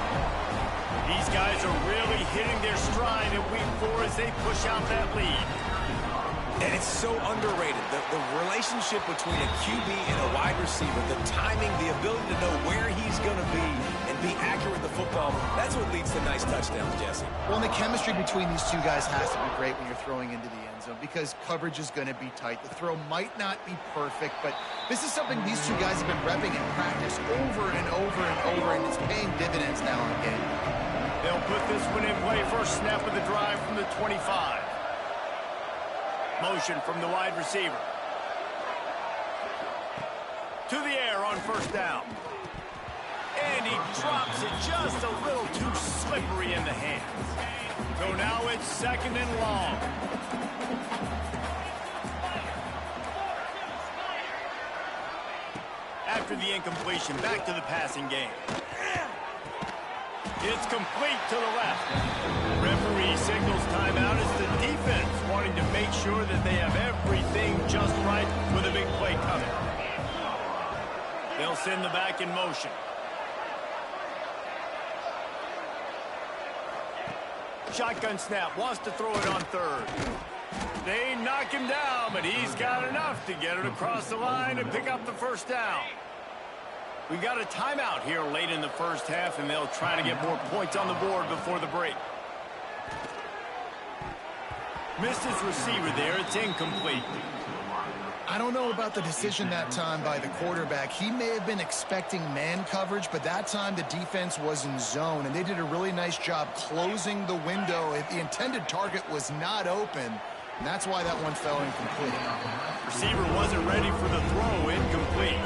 These guys are really hitting their stride in week 4 as they push out that lead. And it's so underrated. The relationship between a QB and a wide receiver, the timing, the ability to know where he's going to be and be accurate with the football, that's what leads to nice touchdowns, Jesse. Well, and the chemistry between these two guys has to be great when you're throwing into the end zone because coverage is going to be tight. The throw might not be perfect, but this is something these two guys have been repping in practice over and over and over, and it's paying dividends now in the game. They'll put this one in play. First snap of the drive from the 25. Motion from the wide receiver. To the air on 1st down. And he drops it just a little too slippery in the hands. So now it's 2nd and long. After the incompletion, back to the passing game. It's complete to the left. Referee signals timeout as the defense wanting to make sure that they have everything just right with a big play coming. They'll send the back in motion. Shotgun snap, wants to throw it on 3rd. They knock him down, but he's got enough to get it across the line and pick up the 1st down. We got a timeout here late in the first half, and they'll try to get more points on the board before the break. Missed his receiver there. It's incomplete. I don't know about the decision that time by the quarterback. He may have been expecting man coverage, but that time the defense was in zone, and they did a really nice job closing the window. If the intended target was not open, and that's why that one fell incomplete. Receiver wasn't ready for the throw, incomplete.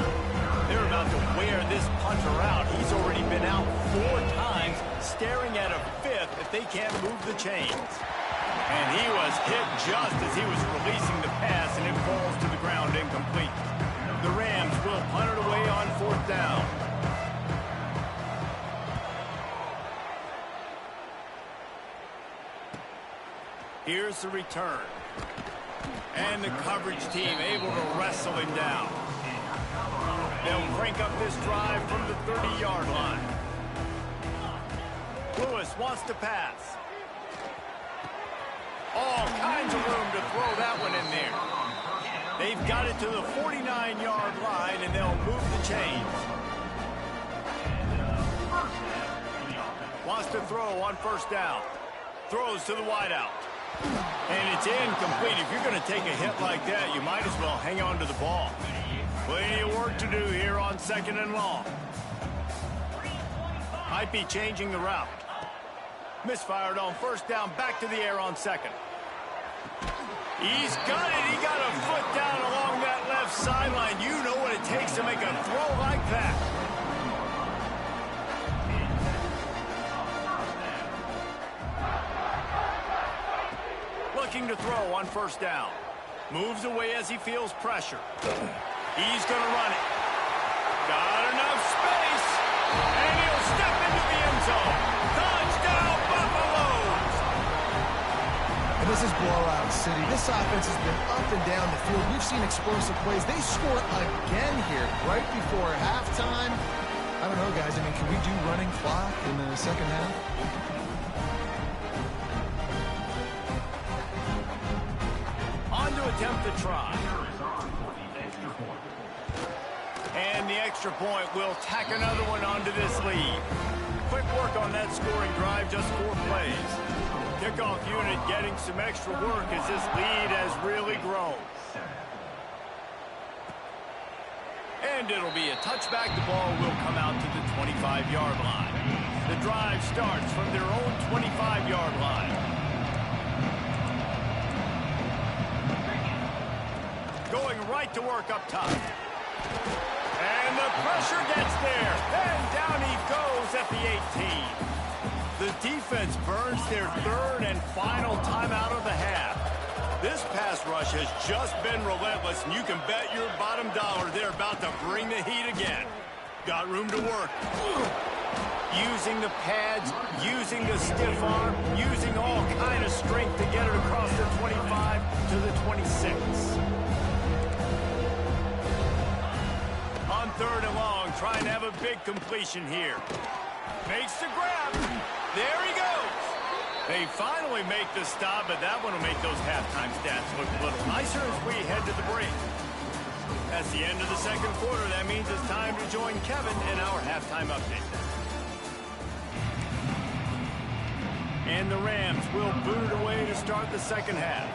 They're about to wear this punter out. He's already been out 4 times, staring at a 5th if they can't move the chains. And he was hit just as he was releasing the pass, and it falls to the ground incomplete. The Rams will punt it away on 4th down. Here's the return. And the coverage team able to wrestle him down. They'll crank up this drive from the 30-yard line. Lewis wants to pass. All kinds of room to throw that one in there. They've got it to the 49-yard line, and they'll move the chains. Wants to throw on 1st down. Throws to the wideout. And it's incomplete. If you're going to take a hit like that, you might as well hang on to the ball. Plenty of work to do here on 2nd and long. Might be changing the route. Misfired on 1st down, back to the air on 2nd. He's got it. He got a foot down along that left sideline. You know what it takes to make a throw like that. Looking to throw on 1st down. Moves away as he feels pressure. He's going to run it. Got enough space. And he'll step into the end zone. Touchdown, Buffaloes! And this is blowout city. This offense has been up and down the field. We've seen explosive plays. They score again here right before halftime. I don't know, guys. I mean, can we do running clock in the 2nd half? On to attempt the try. And the extra point will tack another one onto this lead. Quick work on that scoring drive, just 4 plays. Kickoff unit getting some extra work as this lead has really grown. And it'll be a touchback. The ball will come out to the 25-yard line. The drive starts from their own 25-yard line. Going right to work up top. And the pressure gets there. And down he goes at the 18. The defense burns their 3rd and final timeout of the half. This pass rush has just been relentless, and you can bet your bottom dollar they're about to bring the heat again. Got room to work. Using the pads, using the stiff arm, using all kind of strength to get it across the 25 to the 26. On 3rd and long, trying to have a big completion here. Makes the grab. There he goes. They finally make the stop, but that one will make those halftime stats look a little nicer as we head to the break. That's the end of the 2nd quarter. That means it's time to join Kevin in our halftime update. And the Rams will boot it away to start the 2nd half.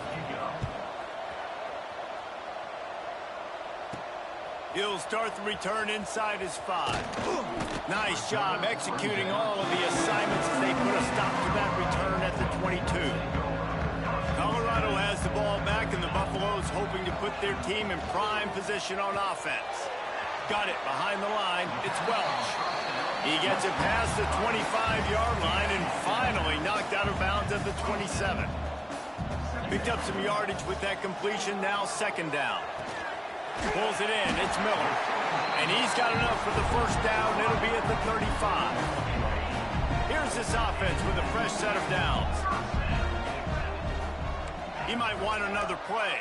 He'll start the return inside his 5. Nice job executing all of the assignments as they put a stop to that return at the 22. Colorado has the ball back, and the Buffaloes hoping to put their team in prime position on offense. Got it behind the line. It's Welch. He gets it past the 25-yard line and finally knocked out of bounds at the 27. Picked up some yardage with that completion. Now 2nd down. Pulls it in. It's Miller. And he's got enough for the 1st down. It'll be at the 35. Here's this offense with a fresh set of downs. He might want another play.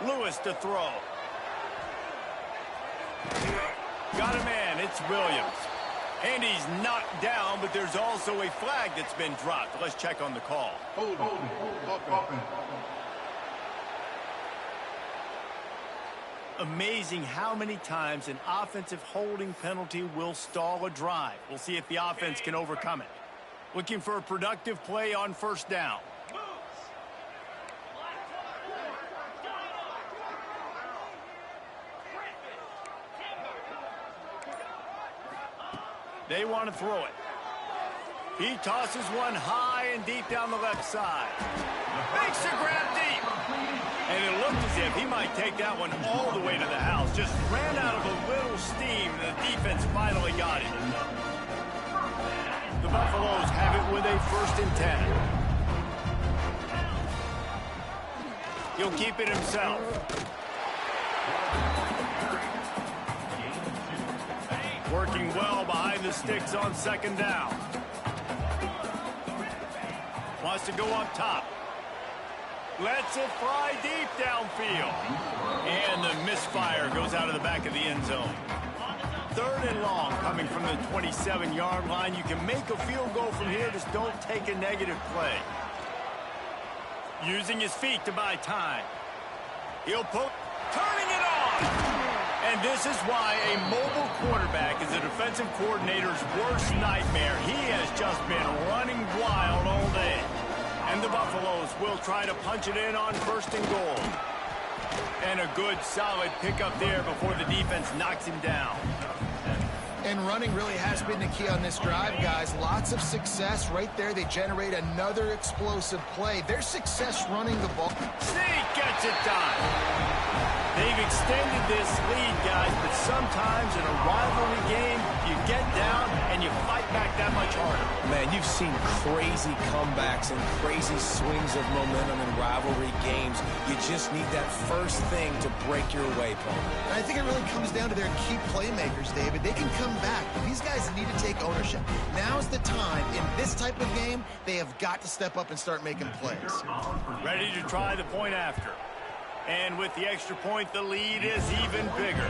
Lewis to throw. Got a man. It's Williams. And he's knocked down, but there's also a flag that's been dropped. Let's check on the call. Amazing how many times an offensive holding penalty will stall a drive. We'll see if the offense can overcome it. Looking for a productive play on 1st down. They want to throw it. He tosses one high and deep down the left side. Makes the grab deep. And it looked as if he might take that one all the way to the house. Just ran out of a little steam, and the defense finally got him. The Buffaloes have it with a 1st and 10. He'll keep it himself. Working well behind the sticks on 2nd down. Wants to go up top. Lets it fly deep downfield. And the misfire goes out of the back of the end zone. 3rd and long coming from the 27-yard line. You can make a field goal from here. Just don't take a negative play. Using his feet to buy time. He'll poke. Turning it on. And this is why a mobile quarterback is a defensive coordinator's worst nightmare. He has just been running wild all day. And the Buffaloes will try to punch it in on 1st and goal. And a good, solid pickup there before the defense knocks him down. And running really has been the key on this drive, guys. Lots of success right there. They generate another explosive play. Their success running the ball. Sneak gets it done. They've extended this lead, guys, but sometimes in a rivalry game, you get down and you fight back that much harder. Man, you've seen crazy comebacks and crazy swings of momentum in rivalry games. You just need that first thing to break your way, Paul. And I think it really comes down to their key playmakers, David. They can come back, but these guys need to take ownership. Now's the time. In this type of game, they have got to step up and start making plays. Ready to try the point after. And with the extra point, the lead is even bigger.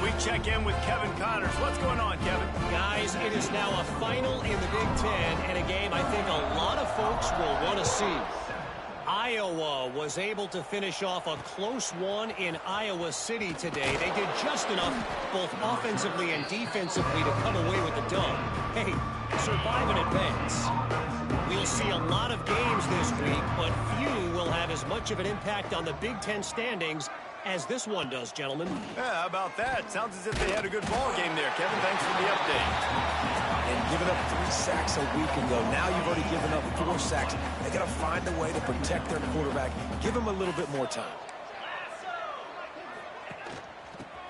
We check in with Kevin Connors. What's going on, Kevin? Guys, it is now a final in the Big Ten, and a game I think a lot of folks will want to see. Iowa was able to finish off a close one in Iowa City today. They did just enough, both offensively and defensively, to come away with the dub. Hey, survive and advance. We'll see a lot of games this week, but few will have as much of an impact on the Big Ten standings as this one does, gentlemen. Yeah, how about that? Sounds as if they had a good ball game there, Kevin. Thanks for the update. And giving up 3 sacks a week ago. Now you've already given up 4 sacks. They got to find a way to protect their quarterback. Give him a little bit more time.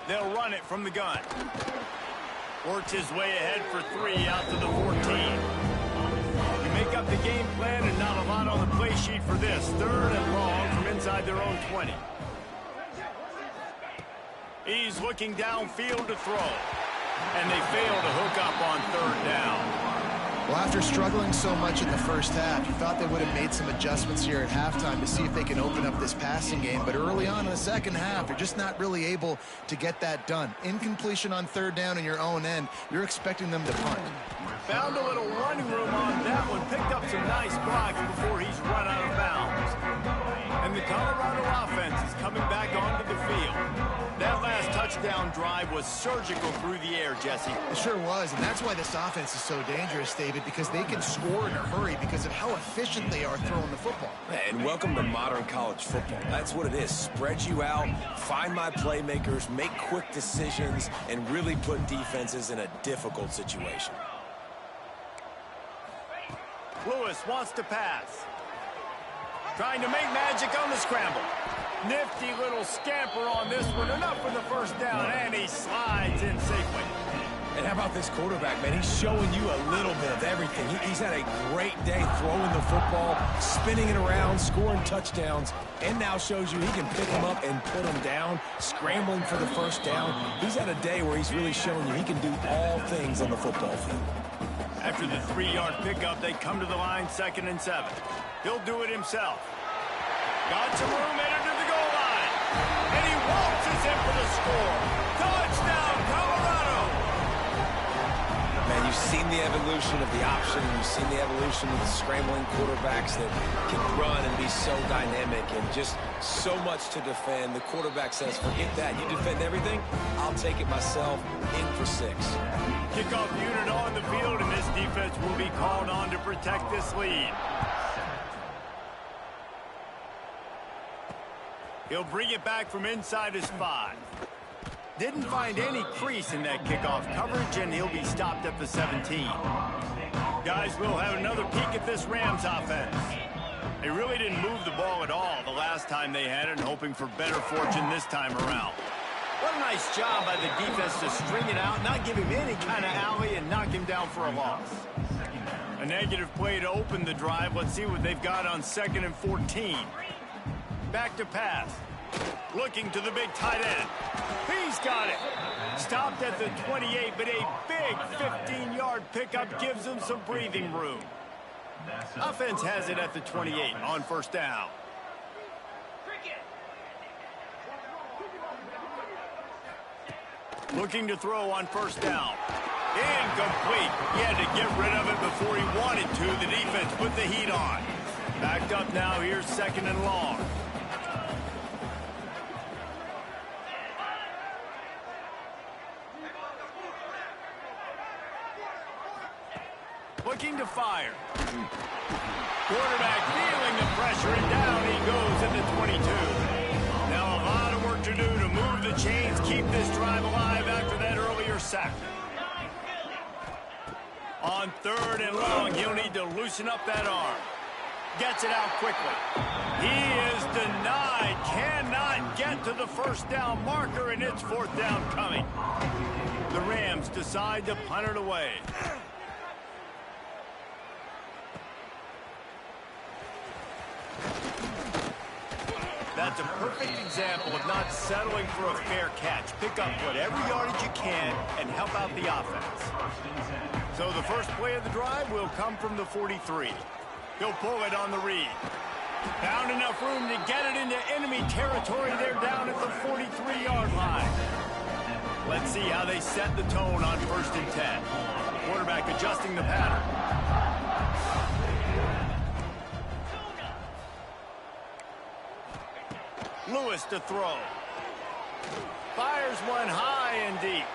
They'll run it from the gun. Works his way ahead for 3 out to the 14. You make up the game plan and not a lot on the play sheet for this. 3rd and long from inside their own 20. He's looking downfield to throw. And they fail to hook up on 3rd down. Well, after struggling so much in the first half, you thought they would have made some adjustments here at halftime to see if they can open up this passing game. But early on in the second half, they're just not really able to get that done. Incompletion on 3rd down in your own end, you're expecting them to punt. Found a little running room on that one. Picked up some nice blocks before he's run out of bounds. And the Colorado offense is coming back onto the field. That last touchdown drive was surgical through the air, Jesse. It sure was, and that's why this offense is so dangerous, David, because they can score in a hurry because of how efficient they are throwing the football. And welcome to modern college football. That's what it is. Spread you out, find my playmakers, make quick decisions, and really put defenses in a difficult situation. Lewis wants to pass. Trying to make magic on the scramble. Nifty little scamper on this one. Enough for the 1st down, and he slides in safely. And how about this quarterback, man? He's showing you a little bit of everything. He's had a great day throwing the football, spinning it around, scoring touchdowns, and now shows you he can pick him up and put him down, scrambling for the 1st down. He's had a day where he's really showing you he can do all things on the football field. After the 3-yard pickup, they come to the line 2nd and 7. He'll do it himself. Got some room headed to the goal line. And he waltzes in for the score. Touchdown, Colorado! Man, you've seen the evolution of the option. You've seen the evolution of the scrambling quarterbacks that can run and be so dynamic and just so much to defend. The quarterback says, forget that. You defend everything, I'll take it myself. In for 6. Kickoff unit on the field, and this defense will be called on to protect this lead. He'll bring it back from inside his 5. Didn't find any crease in that kickoff coverage, and he'll be stopped at the 17. Guys, we'll have another peek at this Rams offense. They really didn't move the ball at all the last time they had it, hoping for better fortune this time around. What a nice job by the defense to string it out, not give him any kind of alley, and knock him down for a loss. A negative play to open the drive. Let's see what they've got on 2nd and 14. Back to pass. Looking to the big tight end. He's got it. Stopped at the 28, but a big 15-yard pickup gives him some breathing room. Offense has it at the 28 on 1st down. Looking to throw on 1st down. Incomplete. He had to get rid of it before he wanted to. The defense put the heat on. Backed up now. Here's 2nd and long. Looking to fire. Quarterback feeling the pressure, and down he goes at the 22. Now a lot of work to do to move the chains, keep this drive alive after that earlier sack. On 3rd and long, he'll need to loosen up that arm. Gets it out quickly. He is denied. Cannot get to the 1st down marker, and it's 4th down coming. The Rams decide to punt it away. That's a perfect example of not settling for a fair catch. Pick up whatever yardage you can and help out the offense. So the first play of the drive will come from the 43. He'll pull it on the read. Found enough room to get it into enemy territory. They're down at the 43-yard line. Let's see how they set the tone on 1st and 10. Quarterback adjusting the pattern. Lewis to throw. Fires one high and deep.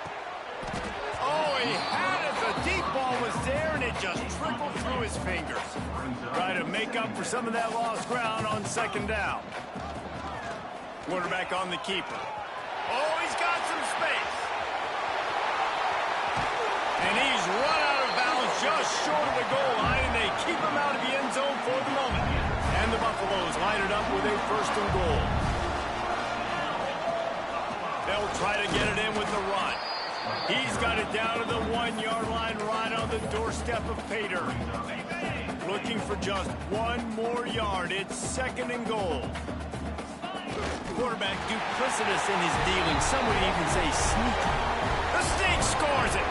Oh, he had it. The deep ball was there, and it just trickled through his fingers. Try to make up for some of that lost ground on 2nd down. Quarterback on the keeper. Oh, he's got some space. And he's run out of bounds just short of the goal line, and they keep him out of the end zone for the moment. And the Buffaloes line it up with a 1st and goal. They'll try to get it in with the run. He's got it down to the 1-yard line right on the doorstep of Pater. Looking for just one more yard. It's 2nd and goal. Quarterback duplicitous in his dealing. Some would even say sneaky. The Snake scores it.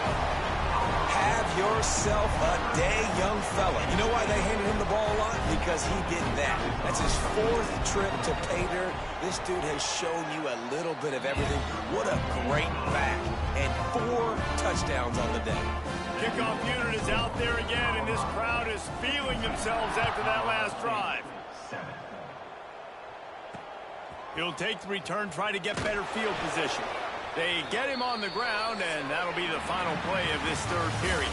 Have yourself a day, young fella. You know why they handed him the ball a lot? Because he did that. That's his 4th trip to Pater. This dude has shown you a little bit of everything. What a great back. And 4 touchdowns on the day. Kickoff unit is out there again, and this crowd is feeling themselves after that last drive. He'll take the return, try to get better field position. They get him on the ground, and that'll be the final play of this 3rd period.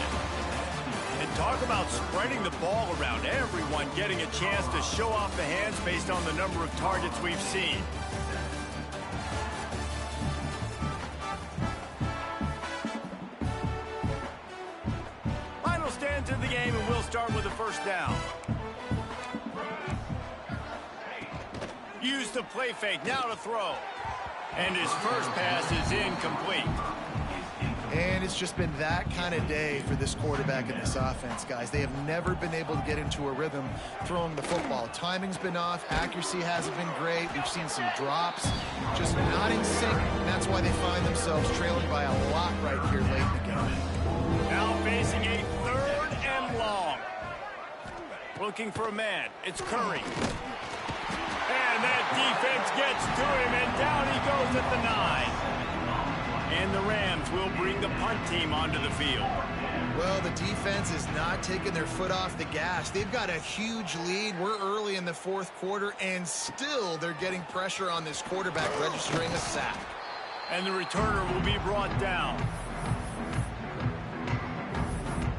And talk about spreading the ball around. Everyone getting a chance to show off the hands based on the number of targets we've seen. Final stands of the game, and we'll start with the 1st down. Use the play fake, now to throw. And his first pass is incomplete. And it's just been that kind of day for this quarterback and this offense, guys. They have never been able to get into a rhythm throwing the football. Timing's been off. Accuracy hasn't been great. We've seen some drops. Just not in sync. And that's why they find themselves trailing by a lot right here late in the game. Now facing a 3rd and long. Looking for a man. It's Curry. And that defense gets to him, and down he goes at the 9. And the Rams will bring the punt team onto the field. Well, the defense is not taking their foot off the gas. They've got a huge lead. We're early in the 4th quarter, and still they're getting pressure on this quarterback, registering a sack. And the returner will be brought down.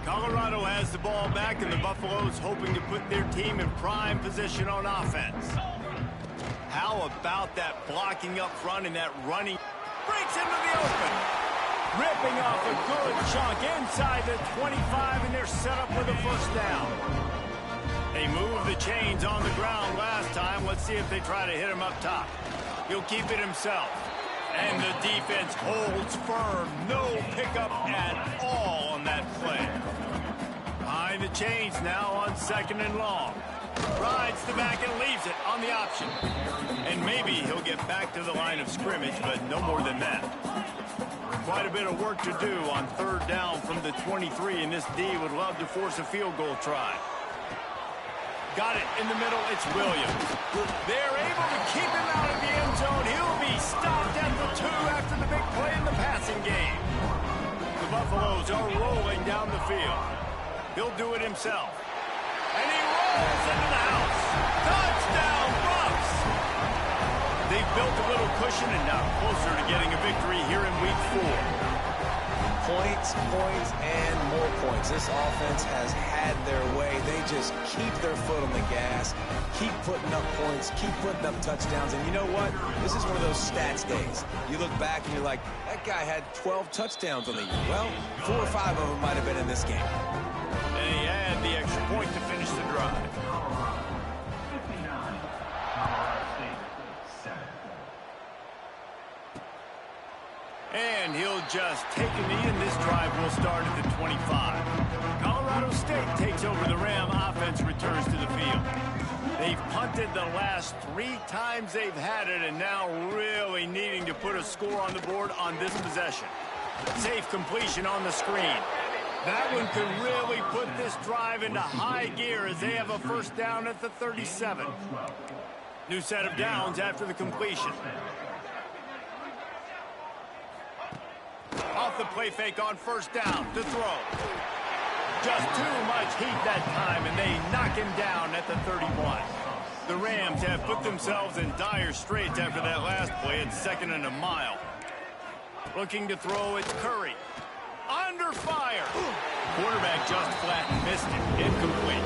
Colorado has the ball back, and the Buffaloes hoping to put their team in prime position on offense. How about that blocking up front and that running? Breaks into the open. Ripping off a good chunk inside the 25, and they're set up with a first down. They moved the chains on the ground last time. Let's see if they try to hit him up top. He'll keep it himself. And the defense holds firm. No pickup at all on that play. Behind the chains now on 2nd and long. Rides the back and leaves it on the option. And maybe he'll get back to the line of scrimmage, but no more than that. Quite a bit of work to do on 3rd down from the 23, and this D would love to force a field goal try. Got it in the middle. It's Williams. They're able to keep him out of the end zone. He'll be stopped at the 2 after the big play in the passing game. The Buffaloes are rolling down the field. He'll do it himself. And he rolls into the house. Touchdown, Buffs! They've built a little cushion and now closer to getting a victory here in Week 4. Points, points, and more points. This offense has had their way. They just keep their foot on the gas, keep putting up points, keep putting up touchdowns. And you know what? This is one of those stats days. You look back and you're like, that guy had 12 touchdowns on the year. Well, 4 or 5 of them might have been in this game. And he had the extra point to finish the drive. And he'll just take a knee, and this drive will start at the 25. Colorado State takes over the Ram. Offense returns to the field. They've punted the last 3 times they've had it, and now really needing to put a score on the board on this possession. Safe completion on the screen. That one could really put this drive into high gear as they have a first down at the 37. New set of downs after the completion. Off the play fake on first down to throw. Just too much heat that time, and they knock him down at the 31. The Rams have put themselves in dire straits after that last play at 2nd and a mile. Looking to throw, it's Curry. Under fire. Quarterback just flat missed it. Incomplete.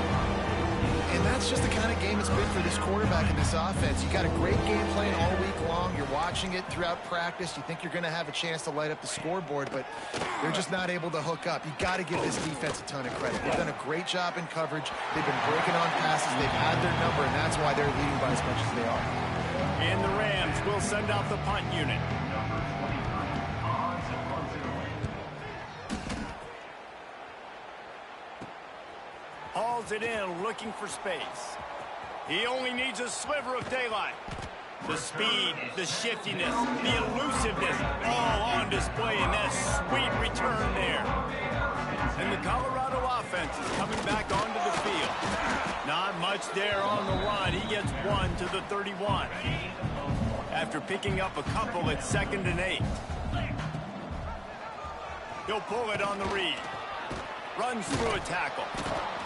And that's just the kind of game it's been for this quarterback in this offense. You got a great game plan all week long. You're watching it throughout practice. You think you're going to have a chance to light up the scoreboard, but they're just not able to hook up. You got to give this defense a ton of credit. They've done a great job in coverage. They've been breaking on passes. They've had their number, and that's why they're leading by as much as they are. And the Rams will send out the punt unit. Hauls it in, looking for space. He only needs a sliver of daylight. The speed, the shiftiness, the elusiveness, all on display in that sweet return there. And the Colorado offense is coming back onto the field. Not much there on the run. He gets 1 to the 31. After picking up a couple at 2nd and 8. He'll pull it on the read. Runs through a tackle.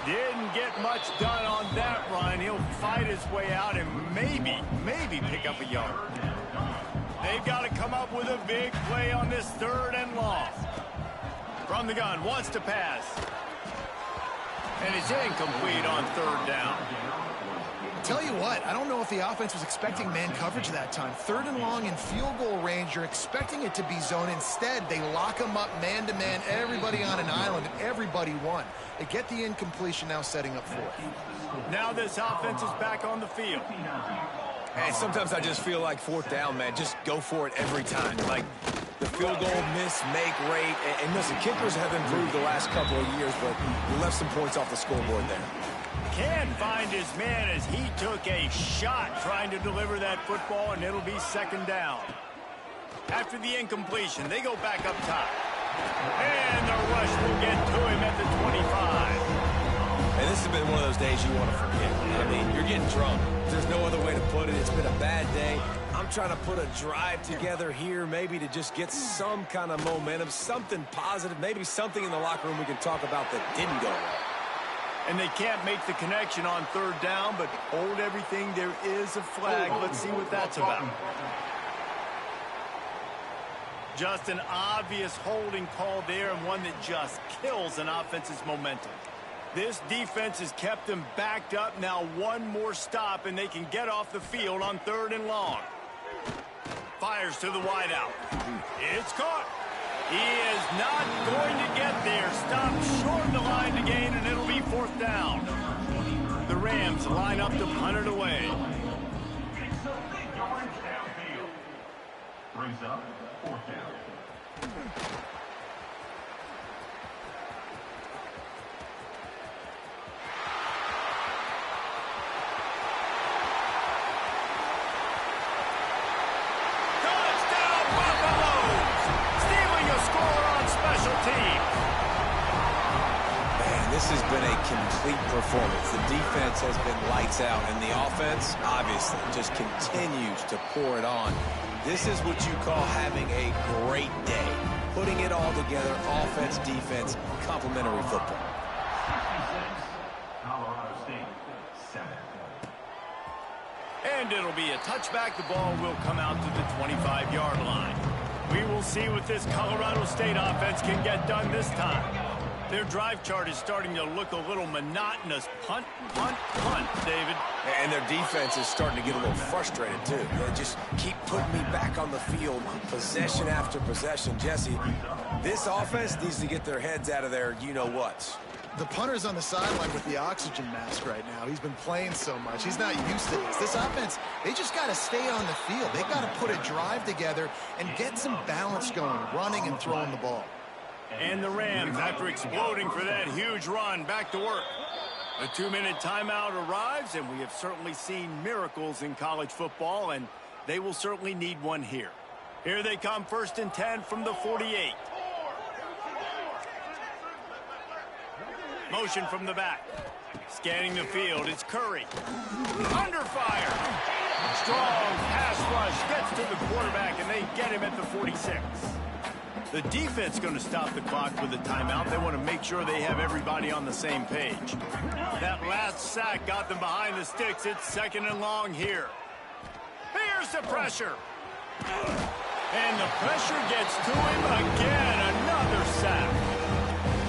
Didn't get much done on that run. He'll fight his way out and maybe pick up a yard. They've got to come up with a big play on this 3rd and long. From the gun, wants to pass. And it's incomplete on 3rd down. Tell you what, I don't know if the offense was expecting man coverage that time. 3rd and long in field goal range, you're expecting it to be zone. Instead, they lock them up man-to-man, everybody on an island, and everybody won. They get the incompletion, now setting up 4th. Now this offense is back on the field. Hey, sometimes I just feel like 4th down, man. Just go for it every time. Like the field goal miss-make rate. And listen, kickers have improved the last couple of years, but we left some points off the scoreboard there. Can't find his man as he took a shot trying to deliver that football, and it'll be 2nd down. After the incompletion, they go back up top. And the rush will get to him at the 25. And this has been one of those days you want to forget. I mean, you're getting drunk. There's no other way to put it. It's been a bad day. I'm trying to put a drive together here, maybe to just get some kind of momentum, something positive, maybe something in the locker room we can talk about that didn't go well. And they can't make the connection on 3rd down, but hold everything. There is a flag. Let's see what that's about. Just an obvious holding call there, and one that just kills an offense's momentum. This defense has kept them backed up. Now one more stop, and they can get off the field on 3rd and long. fires to the wideout. It's caught. He is not going to get there. Stopped short of the line to gain, and it'll be 4th down. The Rams line up to punt it away. Brings up 4th down. This has been a complete performance. The defense has been lights out, and the offense, obviously, just continues to pour it on. This is what you call having a great day. Putting it all together, offense, defense, complementary football. 66, Colorado State, 7. And it'll be a touchback. The ball will come out to the 25-yard line. We will see what this Colorado State offense can get done this time. Their drive chart is starting to look a little monotonous. Punt, punt, punt, David. And their defense is starting to get a little frustrated, too. They just keep putting me back on the field, possession after possession. Jesse, this offense needs to get their heads out of their you-know-whats. The punter's on the sideline with the oxygen mask right now. He's been playing so much. He's not used to this. This offense, they just got to stay on the field. They got to put a drive together and get some balance going, running and throwing the ball. And the Rams, after exploding for that huge run, back to work. A 2-minute timeout arrives, and we have certainly seen miracles in college football, and they will certainly need one here. Here they come, 1st and 10 from the 48. Motion from the back. Scanning the field, it's Curry. Under fire. Strong pass rush gets to the quarterback, and they get him at the 46. The defense going to stop the clock with a timeout. They want to make sure they have everybody on the same page. That last sack got them behind the sticks. It's 2nd and long here. Here's the pressure. And the pressure gets to him again. Another sack.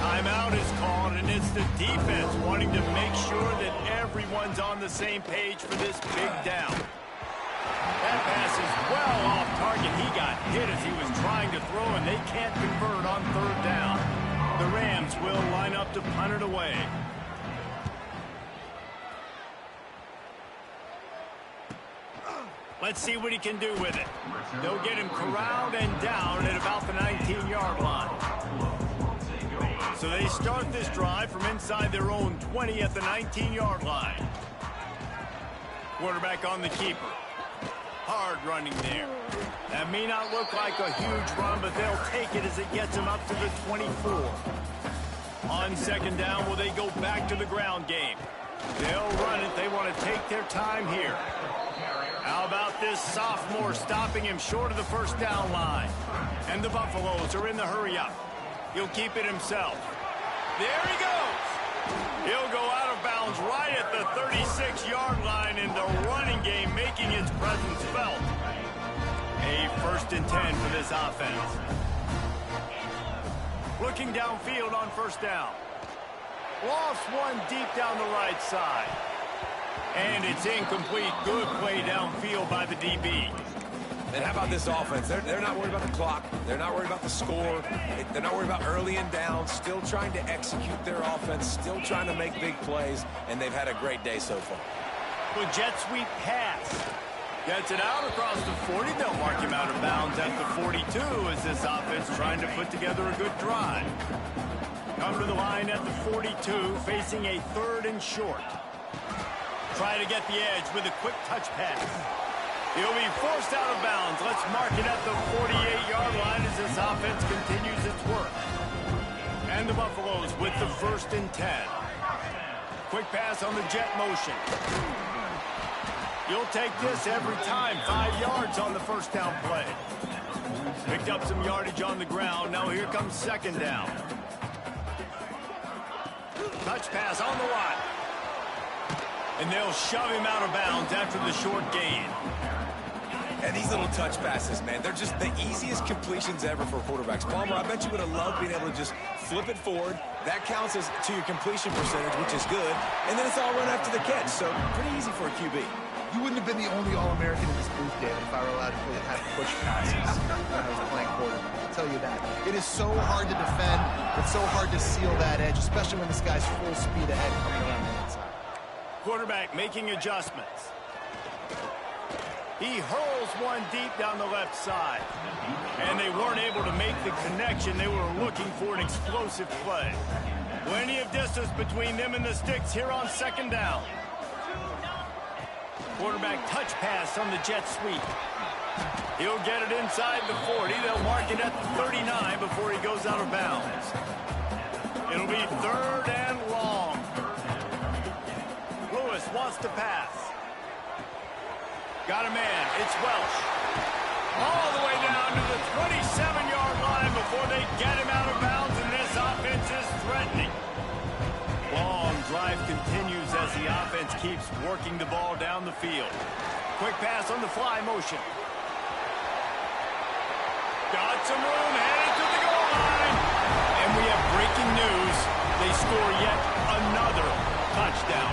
Timeout is called, and it's the defense wanting to make sure that everyone's on the same page for this big down. That pass is well off target. He got hit as he was trying to throw, and they can't convert on 3rd down. The Rams will line up to punt it away. Let's see what he can do with it. They'll get him corralled and down at about the 19-yard line. So they start this drive from inside their own 20 at the 19-yard line. Quarterback on the keeper. Hard running there. That may not look like a huge run, but they'll take it as it gets them up to the 24. On 2nd down, will they go back to the ground game? They'll run it. They want to take their time here. How about this sophomore stopping him short of the 1st down line? And the Buffaloes are in the hurry-up. He'll keep it himself. There he goes. He'll go out of bounds right at the 36-yard line in the running game, making its presence felt. A 1st and 10 for this offense. Looking downfield on 1st down. Lost one deep down the right side. And it's incomplete. Good play downfield by the DB. And how about this offense? They're not worried about the clock. They're not worried about the score. They're not worried about early and down. Still trying to execute their offense. Still trying to make big plays. And they've had a great day so far. With jet sweep pass. Gets it out across the 40. They'll mark him out of bounds at the 42 as this offense trying to put together a good drive. Come to the line at the 42, facing a 3rd and short. Try to get the edge with a quick touch pass. He'll be forced out of bounds. Let's mark it at the 48-yard line as this offense continues its work. And the Buffaloes with the 1st and 10. Quick pass on the jet motion. You'll take this every time. 5 yards on the 1st down play. Picked up some yardage on the ground. Now here comes 2nd down. Touch pass on the line. And they'll shove him out of bounds after the short gain. And these little touch passes, man, they're just the easiest completions ever for quarterbacks. Palmer, I bet you would have loved being able to just flip it forward. That counts as to your completion percentage, which is good. And then it's all run after the catch, so pretty easy for a QB. You wouldn't have been the only All-American in this booth, David, if I were allowed to have push passes when I was playing quarterback. I'll tell you that. It is so hard to defend. It's so hard to seal that edge, especially when this guy's full speed ahead coming around the inside. Quarterback making adjustments. He hurls one deep down the left side. And they weren't able to make the connection. They were looking for an explosive play. Plenty of distance between them and the sticks here on second down. Quarterback touch pass on the jet sweep. He'll get it inside the 40. They'll mark it at the 39 before he goes out of bounds. It'll be third and long. Lewis wants to pass. Got a man. It's Welsh. All the way down to the 27-yard line before they get him out of bounds, and this offense is threatening. Long drive continues as the offense keeps working the ball down the field. Quick pass on the fly motion. Got some room, headed to the goal line. And we have breaking news. They score yet another touchdown.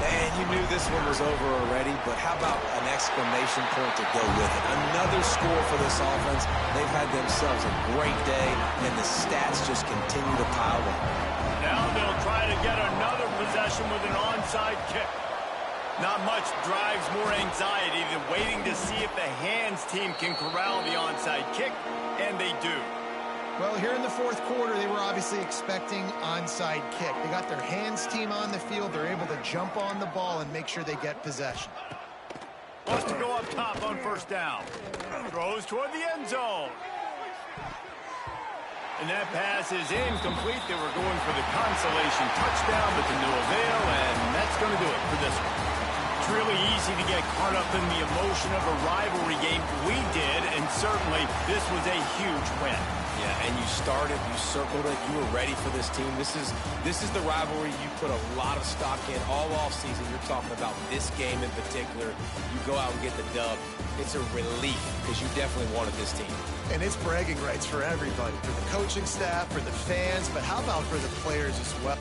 And you knew this one was over already, but how about an exclamation point to go with it? Another score for this offense. They've had themselves a great day, and the stats just continue to pile up. Now they'll try to get another possession with an onside kick. Not much drives more anxiety than waiting to see if the hands team can corral the onside kick, and they do. Well, here in the fourth quarter, they were obviously expecting onside kick. They got their hands team on the field. They're able to jump on the ball and make sure they get possession. Wants to go up top on first down. Throws toward the end zone. And that pass is incomplete. They were going for the consolation touchdown, but to no avail, and that's going to do it for this one. It's really easy to get caught up in the emotion of a rivalry game. We did, and certainly this was a huge win. Yeah, and you started, you circled it, you were ready for this team. This is the rivalry you put a lot of stock in all offseason. You're talking about this game in particular. You go out and get the dub. It's a relief because you definitely wanted this team. And it's bragging rights for everybody, for the coaching staff, for the fans, but how about for the players as well?